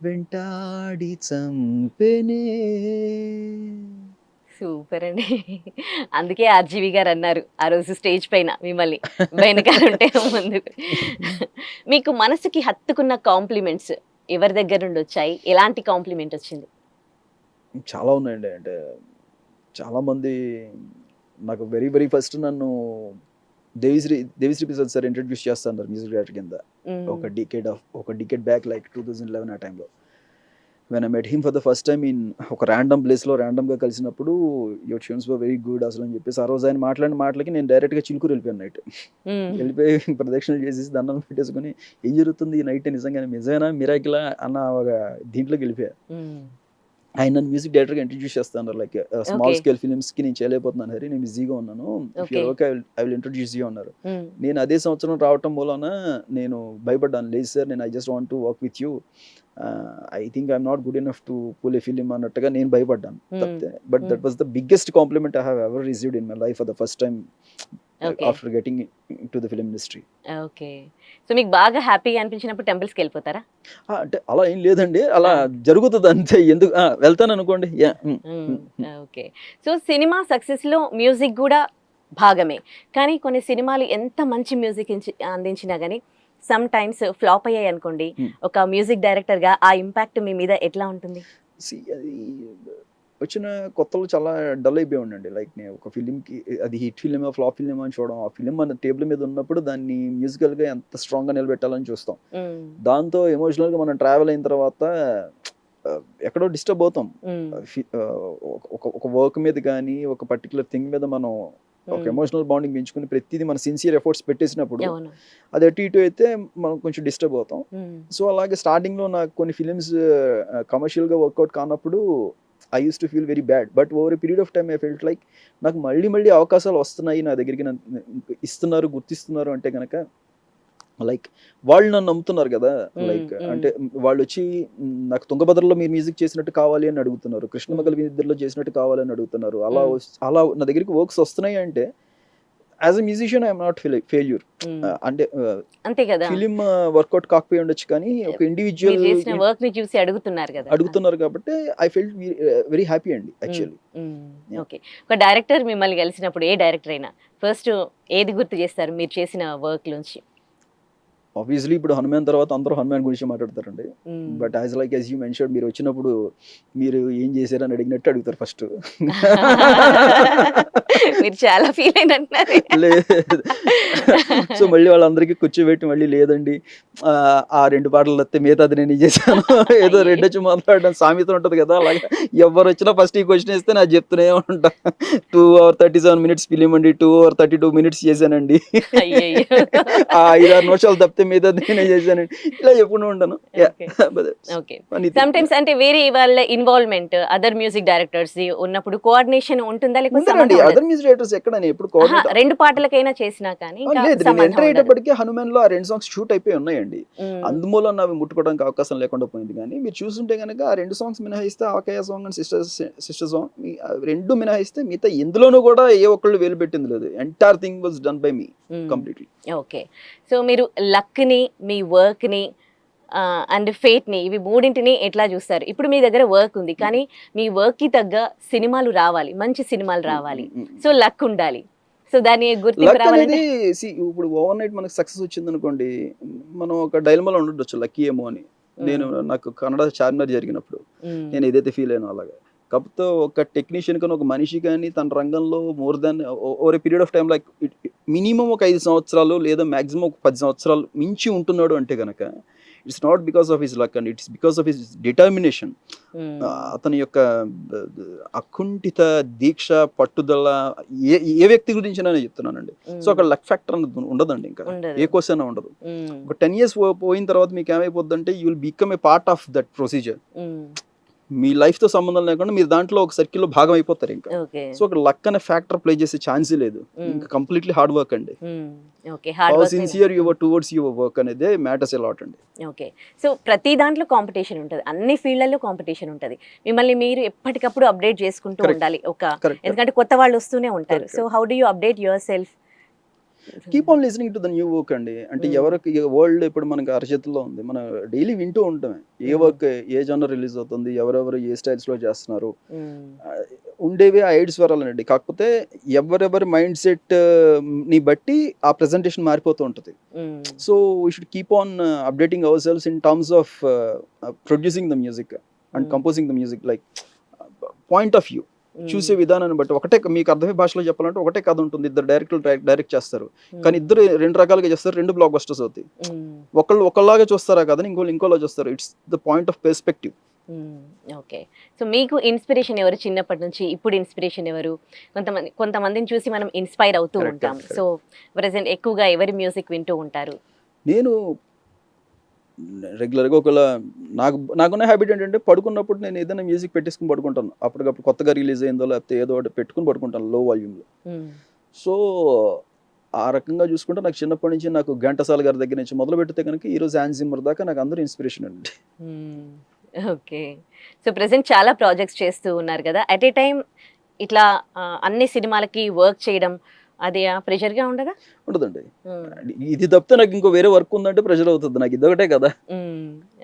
వెంటాడి చంపెనే. సూపర్ అండి. అందుకే ఆర్జీవి గారు అన్నారు ఆ రోజు స్టేజ్ పైన మిమ్మల్ని, వెనకాలంటే ముందు. మీకు మనసుకి హత్తుకున్న కాంప్లిమెంట్స్ ఎవరి దగ్గర నుండి వచ్చాయి? ఎలాంటి కాంప్లిమెంట్ వచ్చింది? చాలా ఉన్నాయండి. అంటే చాలామంది నాకు వెరీ ఫస్ట్ నన్ను దేవిశ్రీ ప్రసాద్ సార్ ఇంట్రడ్యూస్ చేస్తున్నారు మ్యూజిక్ డైరెక్టర్ కింద. ఒక డికేడ్ బ్యాక్ లైక్ 2011 ఆ టైంలో when I met him for the first time in ఒక ర్యాండమ్ ప్లేస్లో ర్యాండమ్గా కలిసినప్పుడు your tunes were very good అసలు అని చెప్పేసి ఆ రోజు ఆయన మాట్లాడిన మాటలకి నేను డైరెక్ట్గా చిలుకూరు వెళ్ళిపోయాను. నైట్ వెళ్ళిపోయి ప్రదక్షిణలు చేసేసి దండం పెట్టేసుకుని ఏం జరుగుతుంది ఈ నైట్ నిజంగానే మిరాకిలా అన్న ఒక దీంట్లోకి వెళ్ళిపోయా. ఆయన నన్ను మ్యూజిక్ డైరెక్టర్గా ఇంట్రడ్యూస్ చేస్తాను. లైక్ స్మాల్ స్కేల్ ఫిలిమ్స్కి నేను చేయలేకపోతున్నాను హరి, నేను బిజీగా ఉన్నాను, okay I will introduce you అన్నారు. నేను అదే సంవత్సరం రావటం మూలన నేను భయపడ్డాను. లేదు సార్, నేను I just want to work with you, I think I'm not good enough to pull a film అన్నట్టుగా నేను భయపడ్డాను. But that was the biggest compliment I have ever received in my life for the first time after getting to the film industry. Okay. So మీకు బాగా హ్యాపీగా అనిపించినప్పుడు టెంపుల్స్కి వెళ్ళిపోతారా? అంటే అలా ఏం లేదండి, అలా జరుగుతుంది అంతే. ఎందుకు వెళ్తాను అనుకోండి. ఓకే. సో సినిమా సక్సెస్లో మ్యూజిక్ కూడా భాగమే, కానీ కొన్ని సినిమాలు ఎంత మంచి మ్యూజిక్ అందించినా కానీ సమ్ టైమ్స్ ఫ్లాప్ అయ్యాయి అనుకోండి, ఒక మ్యూజిక్ డైరెక్టర్ గా ఆ ఇంపాక్ట్ మీ మీద ఎట్లా ఉంటుంది? అది వచ్చిన కొత్తలో చాలా డల్ అయిపోయి ఉండండి. లైక్ నేను ఒక ఫిలింకి అది హిట్ ఫిలిమా ఫ్లాప్ ఫిలిమా అని చూడడం, ఆ ఫిలిం మన టేబుల్ మీద ఉన్నప్పుడు దాన్ని మ్యూజికల్గా ఎంత స్ట్రాంగ్గా నిలబెట్టాలని చూస్తాం. దాంతో ఎమోషనల్గా మనం ట్రావెల్ అయిన తర్వాత ఎక్కడో డిస్టర్బ్ అవుతాం. ఒక వర్క్ మీద కానీ ఒక పర్టికులర్ థింగ్ మీద మనం ఒక ఎమోషనల్ బాండింగ్ పెంచుకుని ప్రతిదీ మన సిన్సియర్ ఎఫర్ట్స్ పెట్టేసినప్పుడు అది అటు ఇటు అయితే మనం కొంచెం డిస్టర్బ్ అవుతాం. సో అలాగే స్టార్టింగ్లో నాకు కొన్ని ఫిలిమ్స్ కమర్షియల్గా వర్కౌట్ కానప్పుడు I use to feel very bad. But over a period of time I felt like నాకు మళ్ళీ అవకాశాలు వస్తున్నాయి, నా దగ్గరికి ఇస్తున్నారు, గుర్తిస్తున్నారు అంటే కనుక లైక్ వాళ్ళు నన్ను నమ్ముతున్నారు కదా. లైక్ అంటే వాళ్ళు వచ్చి నాకు తుంగభద్రలో మీరు మ్యూజిక్ చేసినట్టు కావాలి అని అడుగుతున్నారు, కృష్ణమగల ఇద్దరిలో చేసినట్టు కావాలి అని అడుగుతున్నారు. అలా నా దగ్గరికి వర్క్స్ వస్తున్నాయి అంటే as a musician I'm not failure. అంటే అంతే కదా, ఫిలిం వర్కౌట్ కాకపోయి ఉండొచ్చు కానీ ఒక ఇండివిజువల్ వర్క్ ని చూసి అడుగుతున్నారు కాబట్టి ఐ ఫెల్ట్ వెరీ హ్యాపీ అండి యాక్చువల్లీ. ఓకే, ఒక డైరెక్టర్ మిమ్మల్ని కలిసినప్పుడు, ఏ డైరెక్టర్ అయినా ఫస్ట్ ఏది గుర్తు చేస్తారు మీరు చేసిన వర్క్ నుంచి? ఆబ్వియస్లీ ఇప్పుడు హనుమాన్ తర్వాత అందరూ హనుమాన్ గురించి మాట్లాడతారండి. బట్ యాజ్ యూ మెన్షన్, మీరు వచ్చినప్పుడు మీరు ఏం చేశారని అడిగినట్టు అడుగుతారు ఫస్ట్. మీరు చాలా ఫీల్ అయినట్టున్నారు. లేదు, సో మళ్ళీ వాళ్ళందరికీ కూర్చోబెట్టి మళ్ళీ లేదండి ఆ 2 పాటలు వస్తే మిగతాది నేను చేశాను ఏదో రెండు వచ్చి మాట్లాడడం సామెత ఉంటుంది కదా, అలాగే ఎవరు వచ్చినా ఫస్ట్ ఈ క్వశ్చన్ ఇస్తే నాకు చెప్తూనే ఉంటా. 2 hours 37 minutes ఫిలిం అండి, 2 hours 32 minutes చేశానండి, ఆ 5-6 నిమిషాలు తప్పితే మీద నేనే చేశానండి, ఇలా చెప్పుకుంటూ ఉంటాను. సమ్ టైమ్స్ అంటే వేరే వాళ్ళ ఇన్వాల్వ్మెంట్ అదర్ మ్యూజిక్ డైరెక్టర్స్ ఉన్నప్పుడు కోఆర్డినేషన్ ఉంటుందా లేకపోతే అదర్ మ్యూజిక్ డైరెక్టర్స్ ఎక్కడ ఎప్పుడు కోఆర్డినేట్ 2 పాటలకైనా చేసినా కానీ లేదు, నేను ఎంటర్ అయ్యేటప్పటికి హనుమాన్ లో ఆ 2 songs షూట్ అయిపోయి ఉన్నాయండి. అందుమూలన అవి ముట్టుకోవడానికి అవకాశం లేకుండా పోయింది. కానీ మీరు చూస్తుంటే కనుక ఆ 2 songs మినహాయిస్తే ఆకయ్య సాంగ్ అండ్ సిస్టర్ సాంగ్ 2 మినహాయిస్తే మిగతా ఎందులోనూ కూడా ఏ ఒక్కళ్ళు వేలు పెట్టింది లేదు. Entire thing was done by me completely. Okay, so మీరు లక్ ని, మీ వర్క్ ని అండ్ ఫేట్ ని, ఇవి మూడింటిని ఎట్లా చూస్తారు? ఇప్పుడు మీ దగ్గర వర్క్ ఉంది కానీ మీ వర్క్ కి తగ్గ సినిమాలు రావాలి, మంచి సినిమాలు రావాలి, సో లక్ ఉండాలి. సో దాన్ని గుర్తింపు రావాలంటే ఇప్పుడు ఓవర్ నైట్ మనకు సక్సెస్ వచ్చింది అనుకోండి, మనం ఒక డైలమాలో ఉండొచ్చు లక్కీ ఏమో అని. నాకు కన్నడ చార్మినార్ జరిగినప్పుడు నేను ఏదైతే ఫీల్ అయినా అలాగా. కాకపోతే ఒక టెక్నీషియన్ కానీ ఒక మనిషి కానీ తన రంగంలో more than over a period of time like minimum ఒక 5 సంవత్సరాలు లేదా మాక్సిమం ఒక 10 సంవత్సరాలు మించి ఉంటున్నాడు అంటే కనుక it's not because of his luck and it's because of his determination. అతని యొక్క అకుంఠిత దీక్ష, పట్టుదల, ఏ వ్యక్తి గురించి నేను చెప్తున్నానండి. సో అక్కడ లక్ ఫ్యాక్టర్ అనేది ఉండదండి, ఇంకా ఏ క్వశ్చన్ ఉండదు. ఒక 10 years పోయిన తర్వాత మీకు ఏమైపోద్ది అంటే you will become a part of that procedure. Me life తో సంబంధం లేకుండా మీరు దాంట్లో ఒక సర్కిల్లో భాగం అయిపోతారు ఇంకా. సో అక్కడ లక్ అనే ఫ్యాక్టర్ ప్లే చేసే ఛాన్సే లేదు, ఇంకా కంప్లీట్లీ హార్డ్ వర్క్ అండి. How sincere your towards your work అనేది మ్యాటర్స్ ఎ లాట్ అండి. ఓకే, సో ప్రతి దాంట్లో కాంపిటీషన్ ఉంటుంది, అన్ని ఫీల్డ్లలో కాంపిటీషన్ ఉంటుంది. మిమ్మల్ని మీరు ఎప్పటికప్పుడు అప్డేట్ చేసుకుంటూ ఉండాలి, ఎందుకంటే కొత్త వాళ్ళు వస్తూనే ఉంటారు. So how do you update your self? Keep on listening to the new work అండి. అంటే ఎవరికి వరల్డ్ ఇప్పుడు మనకి అరచేతుల్లో ఉంది, మనం డైలీ వింటూ ఉంటామే ఏ వర్క్ ఏ జనర్ రిలీజ్ అవుతుంది, ఎవరెవరు ఏ స్టైల్స్ లో చేస్తున్నారు, ఉండేవి ఆ 7 స్వరాలండి. కాకపోతే ఎవరెవరి మైండ్ సెట్ ని బట్టి ఆ ప్రెజెంటేషన్ మారిపోతూ ఉంటుంది. So we should keep on updating our cells in terms of producing the music and composing the music. Like point of view, చూసే విధానాన్ని బట్టి. ఒకటే మీకు అర్థమయ్యే భాషలో చెప్పాలంటే ఒకటే కథ ఉంటుంది, 2 డైరెక్టర్లు డైరెక్ట్ చేస్తారు కానీ ఇద్దరు 2 రకాలుగా చేస్తారు, 2 బ్లాక్ బస్టర్స్ అవుతాయి. ఒకళ్ళలాగా చూస్తారా కథని, ఇంకోలా చూస్తారు. It's the point of perspective. Okay, so మీకు ఇన్స్పిరేషన్ ఎవరు చిన్నప్పటి నుంచి? ఇప్పుడు ఇన్స్పిరేషన్ ఎవరు? కొంతమందిని చూసి మనం ఇన్స్పైర్ అవుతూ ఉంటాం. సో ప్రెసెంట్ ఎక్కువగా ఎవరి మ్యూజిక్ వింటూ ఉంటారు? నేను రెగ్యులర్గా ఒకవేళ నాకున్న హ్యాబిట్ ఏంటంటే పడుకున్నప్పుడు నేను ఏదైనా మ్యూజిక్ పెట్టేసుకుని పడుకుంటాను. అప్పటికప్పుడు కొత్తగా రిలీజ్ అయిందో లేకపోతే ఏదో ఒకటి పెట్టుకుని పడుకుంటాను లో వాల్యూమ్లో. సో ఆ రకంగా చూసుకుంటే నాకు చిన్నప్పటి నుంచి నాకు ఘంటసాల గారి దగ్గర నుంచి మొదలు పెడితే కనుక ఈరోజు హ్యాన్స్ జిమ్మర్ దాకా నాకు అందరూ ఇన్స్పిరేషన్ అండి. ఓకే, సో ప్రెసెంట్ చాలా ప్రాజెక్ట్స్ చేస్తూ ఉన్నారు కదా, అట్ ఏ టైం ఇట్లా అన్ని సినిమాలకి వర్క్ చేయడం అది ప్రెషర్గా ఉండదా? ఉండదండి, ఇది తప్పితే నాకు ఇంకో వేరే వర్క్ ఉందంటే ప్రెషర్ అవుతుంది, నాకు ఇదొకటే కదా.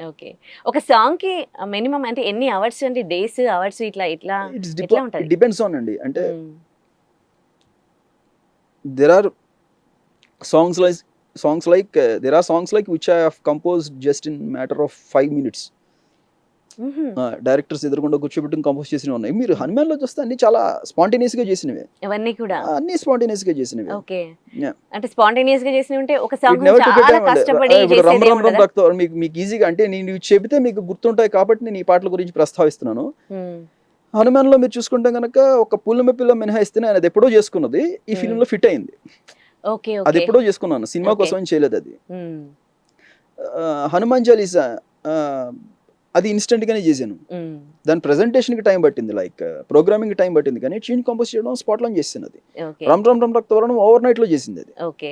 ఓకే, ఒక సాంగ్ కి మినిమం అంటే ఎన్ని అవర్స్ అండి? డేస్, అవర్స్, ఇట్లా ఉంటుంది? డిపెండ్స్ ఆన్ అండి. అంటే there are songs songs like there are songs like which I have composed just in matter of 5 minutes. Directors ఎదురుకుండా కూర్చోబెట్టుకుని కంపోజ్ చేసినవి ఉన్నాయి. మీరు హనుమాన్లో చూస్తే అన్ని చాలా స్పాంటేనియస్ గా చేసినవి, ఇవన్నీ కూడా అన్ని స్పాంటేనియస్ గా చేసినవి. Okay, Yeah. అంటే స్పాంటేనియస్ గా చేసి ఉంటే ఒక సాంగ్ Never to get చాలా down. కష్టపడి ఇప్పుడు రమ్ చేసేది రమ్ రమ్ ఏముండదా? రక్తం మీకు ఈజీగా అంటే నేను చెబితే మీకు గుర్తుంటాయి కాబట్టి నేను ఈ పాటల గురించి ప్రస్తావిస్తున్నాను. హనుమాన్లో మీరు చూసుకుంటే కనుక ఒక పుల్లమె పిల్ల మినహాయిస్తేనే ఆయన అది ఎప్పుడో చేసుకున్నది ఈ ఫిల్మ్ లో ఫిట్ అయింది. ఓకే అది ఓకే. ఎప్పుడో చేసుకున్నాను, సినిమా Okay. కోసం ఏం చేయలేదు అది. హనుమాన్ చాలీసా అది ఇన్స్టెంట్ గానే చేశాను. దాని ప్రెజెంటేషన్ కి టైం పట్టింది, లైక్ ప్రోగ్రామింగ్ టైం పట్టింది, కానీ ట్యూన్ కంపోజ్ చేయడం స్పాట్ లో చేసింది. అది ఓకే రమ్ రమ్ రమ్ రక్తవర్ణం ఓవర్ నైట్ లో చేసింది. అది ఓకే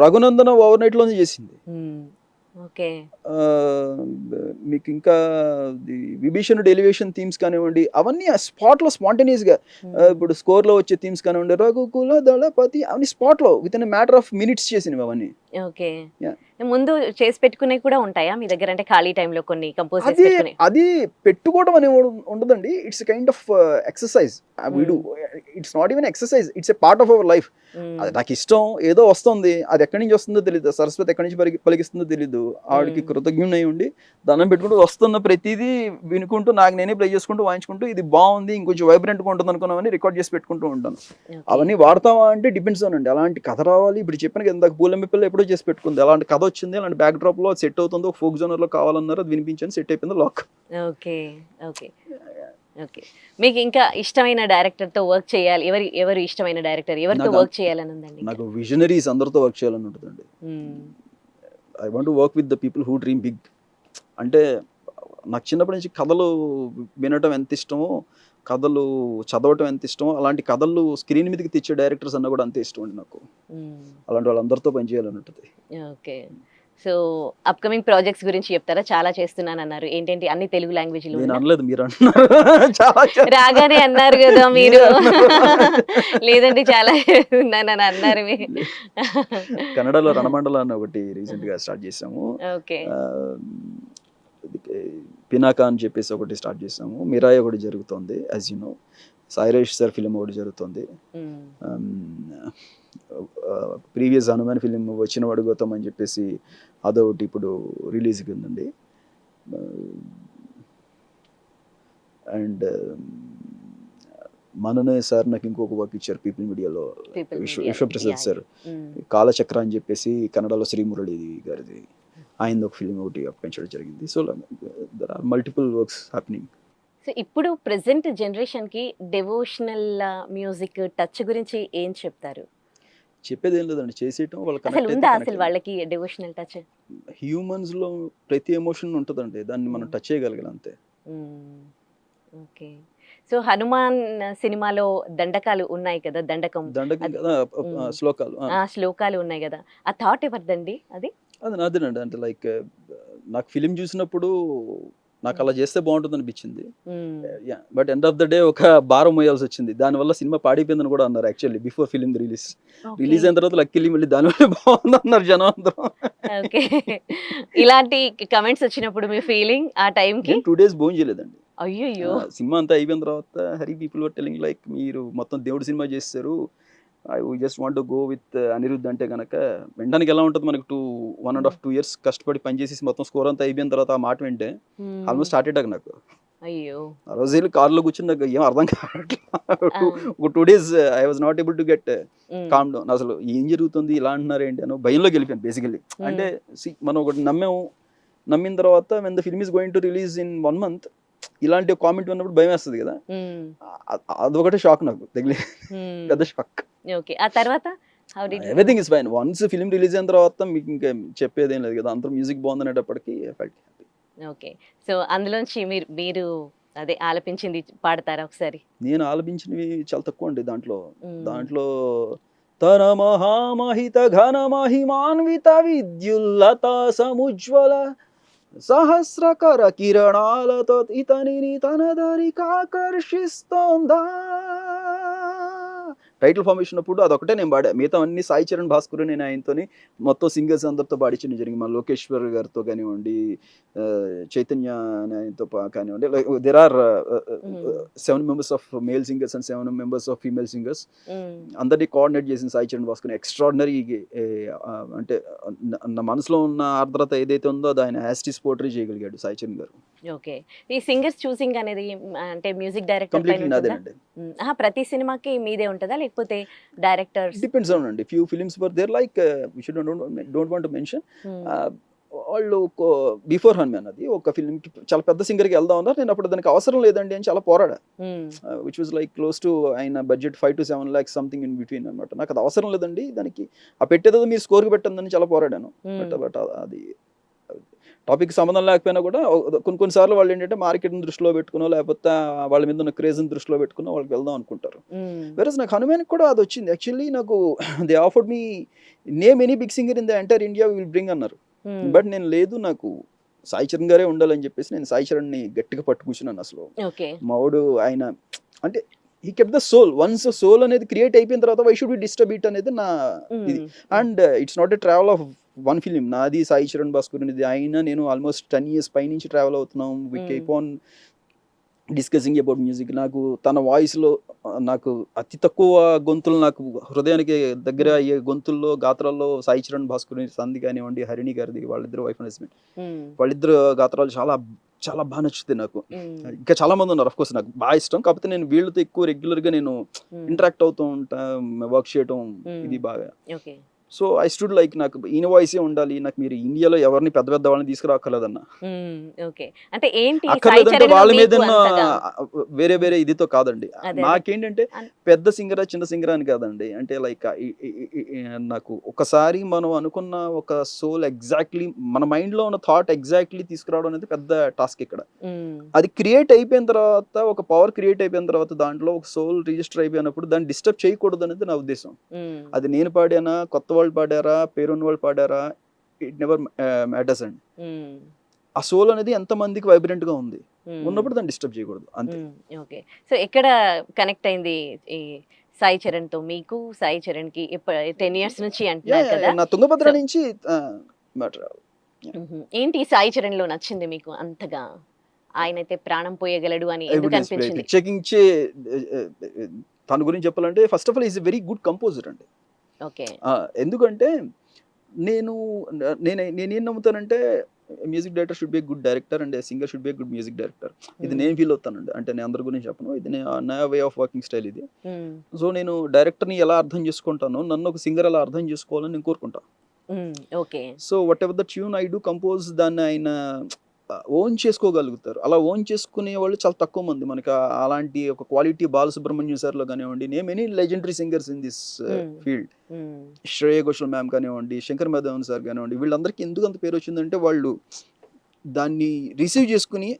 రఘునందన ఓవర్ నైట్ లోనే చేసింది. ఓకే మీకు ఇంకా విభీషణుడు ఎలివేషన్ థీమ్స్ కానివ్వండి, అవన్నీ ఆ స్పాట్ లో స్పాంటేనియస్ గా, ఇప్పుడు స్కోర్ లో వచ్చే థీమ్స్ కానివ్వండి, రఘుకుల దళపతి అవన్నీ స్పాట్ లో with in matter of minutes చేసినవి అవన్నీ. ఓకే. Yeah. ముందు చేసి పెట్టుకునే కూడా ఉంటాయా మీ దగ్గర, అంటే ఖాళీ టైంలో కొన్ని కంపోజ్ చేసి అది పెట్టుకునే? అది పెట్టుకోవడం అని ఉండదండి, it's kind of exercise. It's not even exercise, it's a part of our life. అది నాకు ఇష్టం, ఏదో వస్తుంది, అది ఎక్కడి నుంచి వస్తుందో తెలియదు, సరస్వతి ఎక్కడి నుంచి పలికిస్తుందో తెలియదు. ఆవిడకి కృతజ్ఞుడై ఉండి దండం పెట్టుకుంటూ వస్తున్న ప్రతిదీ వినుకుంటూ నాకు నేనే ప్లే చేసుకుంటూ వాయించుకుంటూ ఇది బాగుంది ఇంకొంచెం వైబ్రెంట్గా ఉంటుంది అనుకున్నామని రికార్డ్ చేసి పెట్టుకుంటూ ఉంటాను. అవన్నీ వాడతావా అంటే డిపెండ్స్ అవునండి. అలాంటి కథ రావాలి, ఇప్పుడు చెప్పిన ఇందాక పూలమ్మి పిల్ల ఎప్పుడో చేసి పెట్టుకుంది, అలాంటి కథ వచ్చింది, అలాంటి బ్యాక్ డ్రాప్ లో సెట్ అవుతుందో, ఫోక్ జోనర్ లో కావాలన్నారు, అది వినిపించని సెట్ అయిపోయింది లాక్. Okay okay okay. మీకు ఇంకా ఇష్టమైన డైరెక్టర్ తో వర్క్ చేయాలి, ఎవరు ఇష్టమైన డైరెక్టర్, ఎవరితో వర్క్ చేయాలని ఉందండి? నాకు విజనరీస్ అందరితో వర్క్ చేయాలని ఉంటుందండి. I want to work with the people who dream big. అంటే నాకు చిన్నప్పటి నుంచి కథలు వినటం ఎంత ఇష్టమో, కథలు చదవటం ఎంత ఇష్టమో, అలాంటి కథలు స్క్రీన్ మీదకి తెచ్చే డైరెక్టర్స్ అన్న కూడా అంతే ఇష్టం అండి నాకు. అలాంటి వాళ్ళందరితో పనిచేయాలని ఉంటుంది. ఓకే. సో అప్కమింగ్ ప్రాజెక్ట్స్ గురించి చెప్తారా? చాలా చేస్తున్నాను అన్నారు, ఏంటంటి అన్ని తెలుగు లాంగ్వేజ్ లో? నేను అనలేదు, మీరు అంటున్నారు. రాగానే అన్నారు కదా మీరు. లేదంటే చాలా ఉన్నానని అన్నారు మీరు. కన్నడలో రణమండల అని ఒకటి రీసెంట్ గా స్టార్ట్ చేసాము. ఓకే. పినాక అని చెప్పేసి ఒకటి స్టార్ట్ చేసాము. మిరాయి ఒకటి జరుగుతుంది, యాజ్ యు నో. సాయిరేష్ సార్ ఫిలిం ఒకటి జరుగుతుంది. ప్రీవియస్ హనుమాన్ ఫిలిం వచ్చిన వాడు గౌతమ్ అని చెప్పేసి అదొకటి ఇప్పుడు రిలీజ్కి ఉందండి. అండ్ మననే సార్ నాకు ఇంకొక వర్క్ ఇచ్చారు పీపుల్ మీడియాలో, విశ్వప్రసాద్ సార్, కాలచక్ర అని చెప్పేసి కన్నడలో శ్రీమురళి గారిది, ఆయన ఒక ఫిలిం ఒకటి అప్పించడం జరిగింది. So there are multiple works happening. So ఇప్పుడు ప్రెసెంట్ జనరేషన్ కి డివోషనల్ మ్యూజిక్ టచ్ గురించి ఏం చెప్తారు? చెప్పేది ఏం లేదండి, చేసేయటం అసలు ఉందా అసలు వాళ్ళకి డివోషనల్ టచ్? హ్యూమన్స్ లో ప్రతి ఎమోషన్ ఉంటుందండి, దాన్ని మనం టచ్ చేయగలగాలి అంతే. ఓకే. సో హనుమాన్ సినిమాలో దండకాలు ఉన్నాయి కదా, దండకం శ్లోకాలు శ్లోకాలు ఉన్నాయి కదా, ఆ థాట్ ఎవరిదండి? అది నాదేనండి. అంటే లైక్ నాకు ఫిలిం చూసినప్పుడు నాకు అలా చేస్తే బాగుంటుంది అనిపించింది. But end of the day ఒక భారం మోయాల్సి వచ్చింది, దానివల్ల సినిమా పాడైపోయిందని కూడా అన్నారు యాక్చువల్లీ బిఫోర్ ఫిలిం రిలీజ్ అయిన తర్వాత లక్కీలీ మళ్ళీ దానివల్ల బాగుంది అన్నారు జనం అందరం. ఓకే. ఇలాంటి కమెంట్స్ వచ్చినప్పుడు మీ ఫీలింగ్ ఆ టైం కి? 2 days భోజనం చేయలేదండి. అయ్యో. సినిమా అంతా అయిపోయిన తర్వాత Hari people were telling like మీరు మొత్తం దేవుడి సినిమా చేస్తారు, I just want to go with Anirudh అంటే కనుక వినడానికి ఎలా ఉంటుంది, మనకు 1.5-2 years కష్టపడి పనిచేసి మొత్తం స్కోర్ అంతా అయిపోయిన తర్వాత ఆ మాట వింటే ఆల్మోస్ట్ హార్ట్ అటాక్ నాకు. అయ్యో. ఆ రోజు వెళ్ళి కార్లో కూర్చుని నాకు ఏం అర్థం కావట్లేదు. ఒక 2 days I was not able to get calm down. అసలు ఏం జరుగుతుంది, ఇలా అంటున్నారు ఏంటి అని భయంలోకి వెళ్ళిపోయాను బేసికల్లీ. అంటే మనం ఒకటి నమ్మిన తర్వాత when the film is going to release in 1 month ఇలాంటి కామెంట్ విన్నప్పుడు భయం వేస్తుంది కదా, అదొకటి షాక్ నాకు తగిలి, పెద్ద షాక్. ఓకే. ఆ తర్వాత everything is fine. Once film release అయిన తర్వాత మీకు ఇంకా చెప్పేది ఏం లేదు కదా, అందరూ మ్యూజిక్ బాగుందనేటప్పటికి ఫెల్ట్ హ్యాపీ. ఓకే. సో అందులోంచి మీరు అదే ఆలపించింది పాడతారా ఒకసారి? నేను ఆలపించినవి చాలా తక్కువ అండి. దాంట్లో తన మహామహిత ఘన మహిమాన్విత విద్యుల్లత సముజ్వల సహస్రకర కిరణాలతో ఇతనిని తన దరికి ఆకర్షిస్తోందా టైటిల్ ఫార్మేషన్ అప్పుడు అదొకటే నేను పాడా, మిగతా అన్ని సాయి చరణ్ భాస్కర్ నేను ఆయనతోని మొత్తం సింగర్స్ అందరితో పాడించడం జరిగింది. మన లోకేశ్వర్ గారితో కానివ్వండి, చైతన్య అనే ఆయనతో కానివ్వండి, there are 7 members of male singers and 7 members of female singers అందరినీ కోఆర్డినేట్ చేసిన సాయి చరణ్ భాస్కర్ ఎక్స్ట్రాడినరీ. అంటే నా మనసులో ఉన్న ఆర్ద్రత ఏదైతే ఉందో అది ఆయన యాస్టిస్ పోర్ట్రీ చేయగలిగాడు సాయి చరణ్ గారు. ఓకే. ఈ సింగర్స్ చూసింగ్ అనేది అంటే మ్యూజిక్ డైరెక్టర్ కంప్లీట్లీ నాదేనండి. ప్రతి సినిమాకి మీదే ఉంటుందా లేకపోతే డైరెక్టర్స్? డిపెండ్స్ ఆన్ అండి. Few films were there like we should don't want to mention. వాళ్ళు బిఫోర్ హనుమాన్ అది ఒక ఫిల్మ్కి చాలా పెద్ద సింగర్కి వెళ్దాం అన్నారు. నేను అప్పుడు దానికి అవసరం లేదండి అని చాలా పోరాడా, which was like close to ఆయన budget 5 to 7 lakhs something in between అనమాట. నాకు అది అవసరం లేదండి, దానికి ఆ పెట్టేదో మీరు స్కోర్కి పెట్టందని చాలా పోరాడాను. బట్ అది టాపిక్ సంబంధం లేకపోయినా కూడా కొన్నిసార్లు వాళ్ళు ఏంటంటే మార్కెట్ని దృష్టిలో పెట్టుకునో లేకపోతే వాళ్ళ మీద ఉన్న క్రేజ్ని దృష్టిలో పెట్టుకునో వాళ్ళకి వెళ్దాం అనుకుంటారు. వేరేస్ నాకు హనుమాన్కి కూడా అది వచ్చింది. యాక్చువల్లీ నాకు they offered me name any big singer in the entire India will bring అన్నారు. బట్ నేను లేదు, నాకు సాయి చరణ్ గారే ఉండాలని చెప్పేసి నేను సాయి చరణ్ని గట్టిగా పట్టు కూర్చున్నాను. అసలు మావాడు ఆయన అంటే he kept the soul. Once soul అనేది క్రియేట్ అయిపోయిన తర్వాత why should be disturb it అనేది నా ఇది. And it's not a travel of one film. నాది సాయి చరణ్ భాస్కర్ అనేది ఆయన నేను ఆల్మోస్ట్ 10 years పైనుంచి ట్రావెల్ అవుతున్నాం. We keep on discussing about music. నాకు తన వాయిస్లో నాకు అతి తక్కువ గొంతులు, నాకు హృదయానికి దగ్గర అయ్యే గొంతుల్లో గాత్రాల్లో సాయి చరణ్ భాస్కర్ సంధి కానివ్వండి, హరిణి గారిది, వాళ్ళిద్దరు వైఫ్ అండ్ హస్బెండ్, వాళ్ళిద్దరు గాత్రాలు చాలా చాలా బాగా నచ్చుతాయి నాకు. ఇంకా చాలా మంది ఉన్నారు, అఫ్కోర్స్ నాకు బాగా ఇష్టం. కాకపోతే నేను వీళ్ళతో ఎక్కువ రెగ్యులర్గా నేను ఇంటరాక్ట్ అవుతూ ఉంటా, వర్క్ చేయటం ఇది బాగా. సో ఐ స్టూడ్ లైక్ నాకు ఈయన వాయిసే ఉండాలి, నాకు మీరు ఇండియాలో ఎవరిని పెద్ద పెద్ద వాళ్ళని తీసుకురాక్కర్లేదన్న. అక్కర్లేదంటే వాళ్ళ మీద వేరే వేరే ఇదితో కాదండి. నాకేంటంటే పెద్ద సింగరా చిన్న సింగరా అని కాదండి. అంటే లైక్ నాకు ఒకసారి మనం అనుకున్న ఒక సోల్ ఎగ్జాక్ట్లీ మన మైండ్ లో ఉన్న థాట్ ఎగ్జాక్ట్లీ తీసుకురావడం అనేది పెద్ద టాస్క్ ఇక్కడ. అది క్రియేట్ అయిపోయిన తర్వాత, ఒక పవర్ క్రియేట్ అయిపోయిన తర్వాత దాంట్లో ఒక సోల్ రిజిస్టర్ అయిపోయినప్పుడు దాన్ని డిస్టర్బ్ చేయకూడదు అనేది నా ఉద్దేశం. అది నేను పాడానా, కొత్త వాళ్ళు పాడారా, పేరున్న వాళ్ళు పాడారా, ఇట్ నెవర్ మ్యాటర్స్ అండి. ఆ సోల్ అనేది ఎంత మందికి వైబ్రెంట్ గా ఉంది ఉన్నప్పుడు దాన్ని డిస్టర్బ్ చేయకూడదు అంతే. ఓకే. సో ఎక్కడ కనెక్ట్ అయింది ఈ సాయి చరణ్ తో మీకు? సాయి చరణ్ కి 10 years నుంచి అంటున్నారు కదా. నా తుంగభద్ర నుంచి ఏంటి సాయి చరణ్ లో నచ్చింది మీకు అంతగా? ఆయన అయితే ప్రాణం పోయగలడు అని ఎందుకు అనిపించింది? చెకించే తన గురించి చెప్పాలంటే first of all is a very good composer అండి. ఎందుకంటే నేనేం నమ్ముతానంటే music director should be a good director and singer should be a good music director. ఇది నేను ఫీల్ అవుతానండి. అంటే నేను అందరి గురించి చెప్పను, ఇది నా వే ఆఫ్ వర్కింగ్ స్టైల్ ఇది. సో నేను డైరెక్టర్ని ఎలా అర్థం చేసుకుంటానో నన్ను ఒక సింగర్ అలా అర్థం చేసుకోవాలని నేను కోరుకుంటాను. So what ever the tune I do compose, దాన్ని ఆయన ఓన్ చేసుకోగలుగుతారు. అలా ఓన్ చేసుకునే వాళ్ళు చాలా తక్కువ మంది మనకి. అలాంటి ఒక క్వాలిటీ బాలసుబ్రహ్మణ్యం సార్లో కానివ్వండి, name any legendary singers in this field, Shreya Ghoshal ma'am కానివ్వండి, శంకర్ మాధవన్ సార్ కానివ్వండి, వీళ్ళందరికీ ఎందుకు అంత పేరు వచ్చిందంటే వాళ్ళు దాన్ని రిసీవ్ చేసుకుని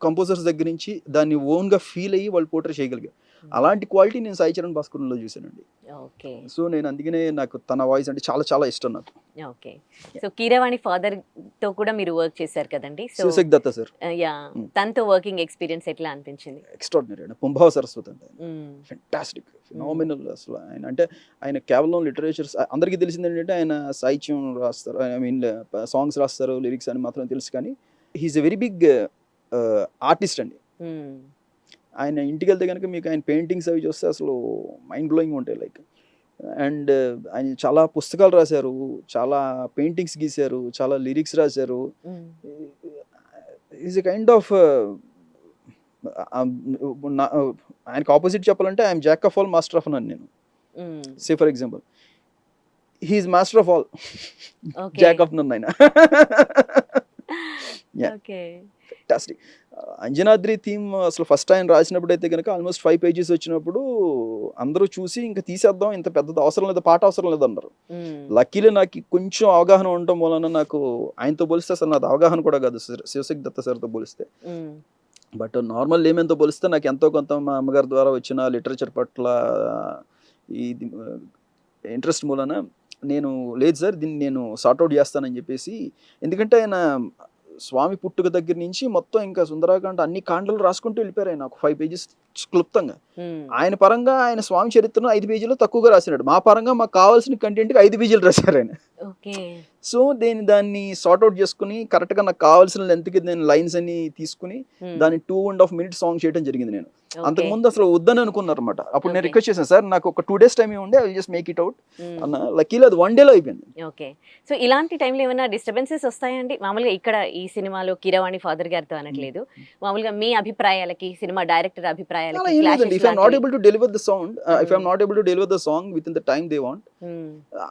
కంపోజర్స్ దగ్గర నుంచి దాన్ని ఓన్గా ఫీల్ అయ్యి వాళ్ళు పోర్ట్రే చేయగలిగారు. అలాంటి క్వాలిటీ నేను సాయి చరణ్ భాస్కర్లో చూసానండి. సో నేను అందుకనే నాకు తన వాయిస్ అంటే చాలా చాలా ఇష్టం నాకు. ఓకే. సో కీరవాణి ఫాదర్ తో కూడా మీరు వర్క్ చేశారు కదండి. శివశక్తి దత్త సార్, తనతో వర్కింగ్ ఎక్స్పీరియన్స్ ఎట్లా అనిపించింది? ఎక్స్ట్రాడినరీ అండి. పుంభావ సరస్వతి అంటే ఫెంటాస్టిక్, ఫినామినల్. అసలు ఆయన అంటే ఆయన కేవలం లిటరేచర్, అందరికీ తెలిసింది ఏంటంటే ఆయన సాహిత్యం రాస్తారు, ఐ మీన్ సాంగ్స్ రాస్తారు, లిరిక్స్ అని మాత్రం తెలుసు. కానీ he is a very big artist అండి. ఆయన ఇంటికి వెళ్తే కనుక మీకు ఆయన పెయింటింగ్స్ అవి చూస్తే అసలు మైండ్ బ్లోయింగ్ ఉంటాయి. లైక్ అండ్ ఆయన చాలా పుస్తకాలు రాశారు, చాలా పెయింటింగ్స్ గీశారు, చాలా లిరిక్స్ రాశారు. ఈజ్ ఎ కైండ్ ఆఫ్ ఆయనకు ఆపోజిట్ చెప్పాలంటే I'm jack of all master of none. నేను say for example he is master of all, jack of none ఆయన. ఫెంటాస్టిక్. అంజనాద్రి థీమ్ అసలు ఫస్ట్ ఆయన రాసినప్పుడు అయితే కనుక ఆల్మోస్ట్ 5 pages వచ్చినప్పుడు అందరూ చూసి ఇంకా తీసేద్దాం, ఇంత పెద్దది అవసరం లేదు, పాట అవసరం లేదు అన్నారు. లక్కీలీ నాకు కొంచెం అవగాహన ఉండటం వలన నాకు ఆయనతో పోలిస్తే అసలు నాది అవగాహన కూడా కాదు శివశక్తి దత్త సార్తో పోలిస్తే. బట్ నార్మల్ లేమన్తో పోలిస్తే నాకు ఎంతో కొంత మా అమ్మగారి ద్వారా వచ్చిన లిటరేచర్ పట్ల ఇది ఇంట్రెస్ట్ మూలన నేను లేదు సార్ దీన్ని నేను సార్ట్అవుట్ చేస్తానని చెప్పేసి. ఎందుకంటే ఆయన స్వామి పుట్టుక దగ్గర నుంచి మొత్తం ఇంకా సుందరాకాండ అన్ని కాండలు రాసుకుంటూ వెళ్ళిపోయారు ఆయన, ఒక 5 పేజెస్ క్లుప్తంగా. ఆయన పరంగా ఆయన స్వామి చరిత్రను 5 పేజీలో తక్కువగా రాసినాడు, మా పరంగా మాకు కావాల్సిన కంటెంట్కి 5 పేజీలు రాశారు ఆయన. సో దాన్ని సార్ట్అవుట్ చేసుకుని కరెక్ట్గా నాకు కావాల్సిన లెంత్కి నేను లైన్స్ అన్ని తీసుకుని దాన్ని 2.5 minutes సాంగ్ చేయడం జరిగింది. నేను అంతకుముందు అసలు వద్దని అనుకున్నారు అనమాట. అప్పుడు నేను రిక్వెస్ట్ చేశాను, సార్ నాకు ఒక 2 days టైం ఉండే, I will just make it out అన్న. లక్కీలో అది 1 dayలో అయిపోయింది. ఓకే. సో ఇలాంటి టైంలో ఏమైనా డిస్టర్బెన్సెస్ వస్తాయండి? మామూలుగా ఇక్కడ ఈ సినిమాలో కీరవాణి ఫాదర్ గారితో అనట్లేదు, మామూలుగా మీ అభిప్రాయాలకి సినిమా డైరెక్టర్ అభిప్రాయాలకి if I'm not able to deliver the sound, if I'm not able to deliver the song within the time they want,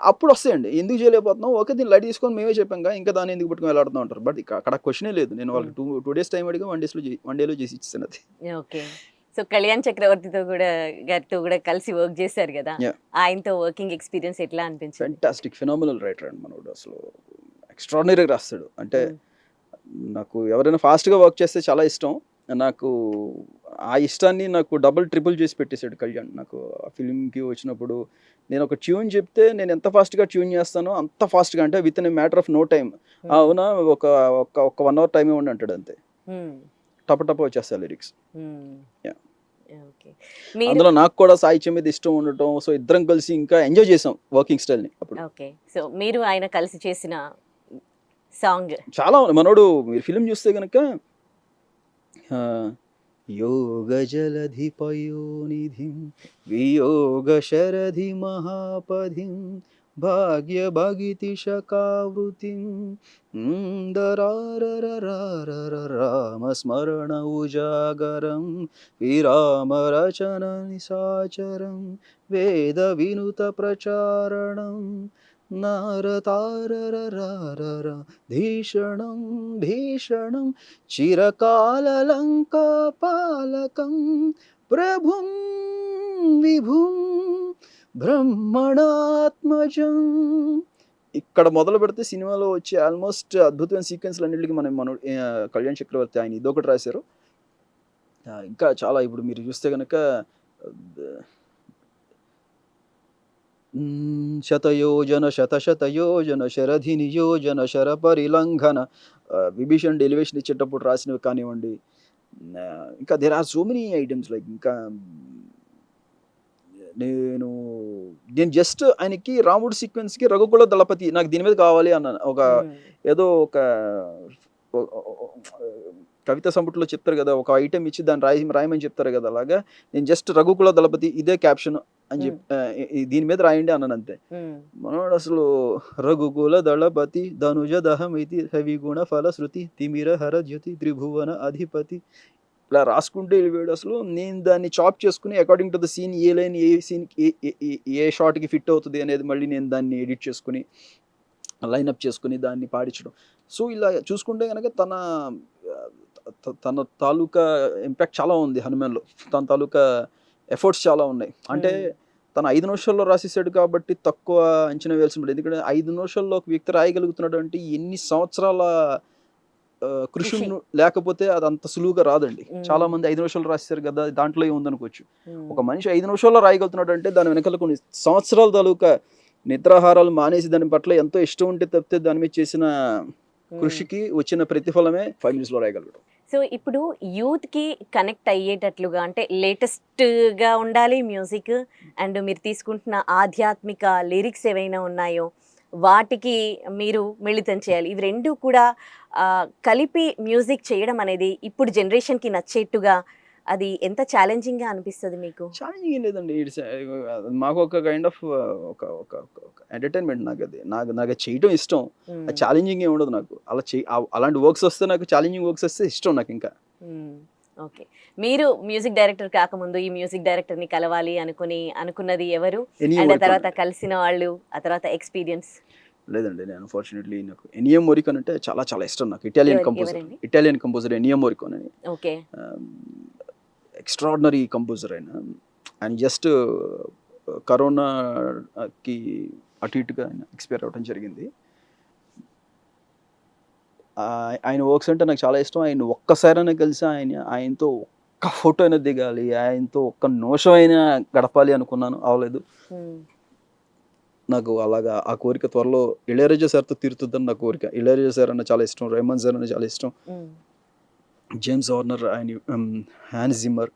అప్పుడు వస్తాయండి. ఎందుకు చేయలేకపోతున్నాం, ఓకే దీన్ని లైట్ తీసుకొని మేమే చెప్పాం ఇంకా దాన్ని ఎందుకు పట్టుకొని వెళ్ళాడుతూ ఉంటారు. బట్ అక్కడ క్వశ్చనే లేదు. నేను వాళ్ళకి 2 days టైం అడిగా 1 dayలో చేసి ఇచ్చాను అది. ఓకే. సో కళ్యాణ్ చక్రవర్తితో కూడా గారితో కూడా కలిసి వర్క్ చేశారు కదా, ఆయనతో వర్కింగ్ ఎక్స్పీరియన్స్ ఎట్లా అనిపించింది? ఫెంటాస్టిక్, ఫినామినల్ రైటర్ అండి మనోడు, అసలు ఎక్స్ట్రాడినరీగా రాస్తాడు. అంటే నాకు ఎవరైనా ఫాస్ట్గా వర్క్ చేస్తే చాలా ఇష్టం. నాకు ఆ ఇష్టాన్ని నాకు డబుల్ ట్రిపుల్ చేసి పెట్టేశాడు కళ్యాణ్. నాకు ఆ ఫిలింకి వచ్చినప్పుడు నేను ఒక ట్యూన్ చెప్తే నేను ఎంత ఫాస్ట్గా ట్యూన్ చేస్తానో అంత ఫాస్ట్గా, అంటే within a matter of no time. అవునా, ఒక 1 hour టైం ఇవ్వండి అంటాడు అంతే, టప వచ్చేస్తా లిరిక్స్. అందులో నాకు కూడా సాహిత్యం మీద ఇష్టం ఉండటం, సో ఇద్దరం కలిసి ఇంకా ఎంజాయ్ చేసాం వర్కింగ్ స్టైల్ ని అప్పుడు. ఓకే. సో మీరు ఆయన కలిసి చేసిన సాంగ్ చాలా మనోడు, మీరు ఫిలిం చూస్తే గనక యోగ జలధి పయోనిధిం వియోగ శరధి మహాపధిం భాగ్య భగితి శకావృతిం రామ స్మరణ ఉజాగరం విరామ రచన నిశాచరం వేద వినుత ప్రచారణం నారతారరరర భీషణం భీషణం చిరకాల లంకా పాలకం ప్రభుం విభుం బ్రహ్మణాత్మజం. ఇక్కడ మొదలు పెడితే సినిమాలో వచ్చే ఆల్మోస్ట్ అద్భుతమైన సీక్వెన్స్లు అన్నింటికి మనం కళ్యాణ్ చక్రవర్తి ఆయన ఇదొకటి రాశారు. ఇంకా చాలా ఇప్పుడు మీరు చూస్తే కనుక శతయోజన శతశతయోజన శరధి నియోజన శర పరిలంఘన విభీషణ్ ఎలివేషన్ ఇచ్చేటప్పుడు రాసినవి కానివ్వండి. ఇంకా there are so many items like, ఇంకా నేను జస్ట్ ఆయనకి రాముడు సీక్వెన్స్కి రఘుకుల దళపతి నాకు దీని మీద కావాలి అన్నాను. ఏదో ఒక కవిత సంపుట్లో చెప్తారు కదా, ఒక ఐటెం ఇచ్చి దాన్ని రాయమని చెప్తారు కదా, అలాగా నేను జస్ట్ రఘుకుల దళపతి ఇదే క్యాప్షన్ అని చెప్పి దీని మీద రాయండి అన్నాను అంతే. మనోడు అసలు రఘుకుల దళపతి ధనుజ దహమితి హవిగుణ ఫలశ్రుతి తిమిర హర జ్యోతి త్రిభువన అధిపతి ఇలా రాసుకుంటూ వెళ్ళిపోయాడు. అసలు నేను దాన్ని చాప్ చేసుకుని according to the scene a line a scene a షార్ట్కి ఫిట్ అవుతుంది అనేది మళ్ళీ నేను దాన్ని ఎడిట్ చేసుకుని లైన్అప్ చేసుకుని దాన్ని పాడించడం. సో ఇలా చూసుకుంటే కనుక తన తాలూకా ఇంపాక్ట్ చాలా ఉంది హనుమాన్లో, తన తాలూకా ఎఫర్ట్స్ చాలా ఉన్నాయి. అంటే తను 5 నిమిషాల్లో రాసేసాడు కాబట్టి తక్కువ అంచనా వేయాల్సి ఉంటుంది. ఎందుకంటే 5 నిమిషాల్లో ఒక వ్యక్తి రాయగలుగుతున్నాడు అంటే ఎన్ని సంవత్సరాల కృషి లేకపోతే అది అంత సులువుగా రాదండి. చాలా మంది 5 నిమిషాలు రాస్తారు కదా, దాంట్లో ఏముందనుకోవచ్చు. ఒక మనిషి 5 నిమిషాల్లో రాయగలుగుతున్నాడు అంటే దాని వెనకాల కొన్ని సంవత్సరాల తాలూకా నిద్రాహారాలు మానేసి దాని పట్ల ఎంతో ఇష్టం ఉంటే తప్పితే దాని మీద చేసిన కృషికి వచ్చిన ప్రతిఫలమే 5 minutes లో రాయగలగడం. సో ఇప్పుడు యూత్ కి కనెక్ట్ అయ్యేటట్లుగా, అంటే లేటెస్ట్ గా ఉండాలి మ్యూజిక్, అండ్ మీరు తీసుకుంటున్న ఆధ్యాత్మిక లిరిక్స్ ఏవైనా ఉన్నాయో వాటికి మీరు మిళితం చేయాలి. ఇవి రెండు కూడా కలిపి మ్యూజిక్ చేయడం అనేది ఇప్పుడు జనరేషన్కి నచ్చేట్టుగా అది ఎంత ఛాలెంజింగ్గా అనిపిస్తుంది మీకు? ఛాలెంజింగ్ ఏం లేదండి, మాకు ఒక కైండ్ ఆఫ్ ఒక ఎంటర్టైన్మెంట్. నాకు చేయటం ఇష్టం, ఛాలెంజింగ్ ఏమి ఉండదు నాకు. అలాంటి వర్క్స్ వస్తే, నాకు ఛాలెంజింగ్ వర్క్స్ వస్తే ఇష్టం నాకు ఇంకా. ఓకే. మీరు మ్యూజిక్ డైరెక్టర్ కాకముందు ఈ మ్యూజిక్ డైరెక్టర్ని కలవాలి అనుకున్నది ఎవరు? అండ్ ఆ తర్వాత కలిసిన వాళ్ళు, ఆ తర్వాత ఎక్స్పీరియన్స్? లేదండి, నేను అన్ఫార్చునేట్లీ నాకు ఎనియో మోరికోన్ అంటే చాలా చాలా ఇష్టం నాకు. ఇటాలియన్ కంపోజర్ ఎనియో మోరికోన్ అని. ఓకే. ఎక్స్ట్రాడినరీ కంపోజర్ ఆయన జస్ట్ కరోనాకి అటు ఇటుగా ఆయన ఎక్స్పైర్ అవ్వడం జరిగింది. ఆయన వర్క్స్ అంటే నాకు చాలా ఇష్టం. ఆయన ఒక్కసారైనా కలిసి ఆయనతో ఒక్క ఫోటో అయినా దిగాలి, ఆయనతో ఒక్క నిమిషం అయినా గడపాలి అనుకున్నాను, అవ్వలేదు. నాకు అలాగా ఆ కోరిక త్వరలో ఇళయరాజా సార్తో తీరుతుందని నా కోరిక. ఇళయరాజా సార్ అన్న చాలా ఇష్టం, రెహమాన్ సార్ అన్న చాలా ఇష్టం, James Horner, Hans Zimmer,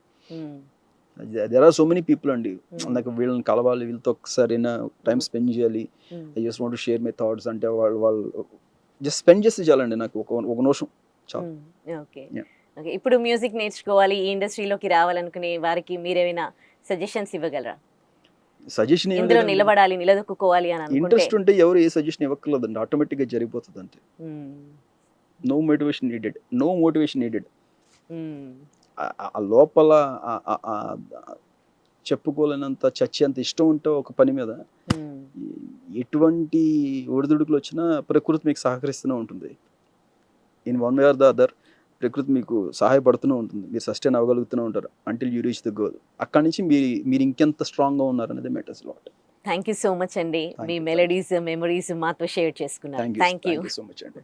there are so many people అండి. నాకు వీళ్ళని కలవాలి, వీళ్ళతో ఒకసారి టైం స్పెండ్ చేయాలి. I just want to share my thoughts అంటే వాళ్ళు జస్ట్ స్పెండ్ చేస్తే చాలండి నాకు ఒక నిమిషం చాలు. Okay Yeah. ఓకే, ఇప్పుడు మ్యూజిక్ నేర్చుకోవాలి, ఈ ఇండస్ట్రీలోకి రావాలనుకునే వారికి మీరేమైనా సజెషన్స్ ఇవ్వగలరా? సజెషన్ ఇందులో నిలబడాలి, నిలదొక్కుకోవాలి అని అనుకుంటే ఇంట్రెస్ట్ ఉంటే ఎవరు ఏ సజెషన్ ఇవ్వక్కర్లేదండి, ఆటోమేటిక్గా జరిగిపోతుంది అంతే. No motivation needed. ఆ లోపల చెప్పుకోలేనంత చచ్చేంత ఇష్టం ఉంటే ఒక పని మీద ఎటువంటి ఒడిదుడుకులు వచ్చినా ప్రకృతి మీకు సహకరిస్తూనే ఉంటుంది. In one way or the other ప్రకృతి మీకు సహాయపడుతూనే ఉంటుంది. మీరు సస్టైన్ అవ్వగలుగుతూనే ఉంటారు until you reach the goal. అక్కడి నుంచి మీరు ఇంకెంత స్ట్రాంగ్గా ఉన్నారు అనేది matters lot. Thank you so much అండి, మీ మెలడీస్ మెమరీస్ మాతో షేర్ చేసుకున్నారు. థ్యాంక్ యూ సో మచ్ అండి.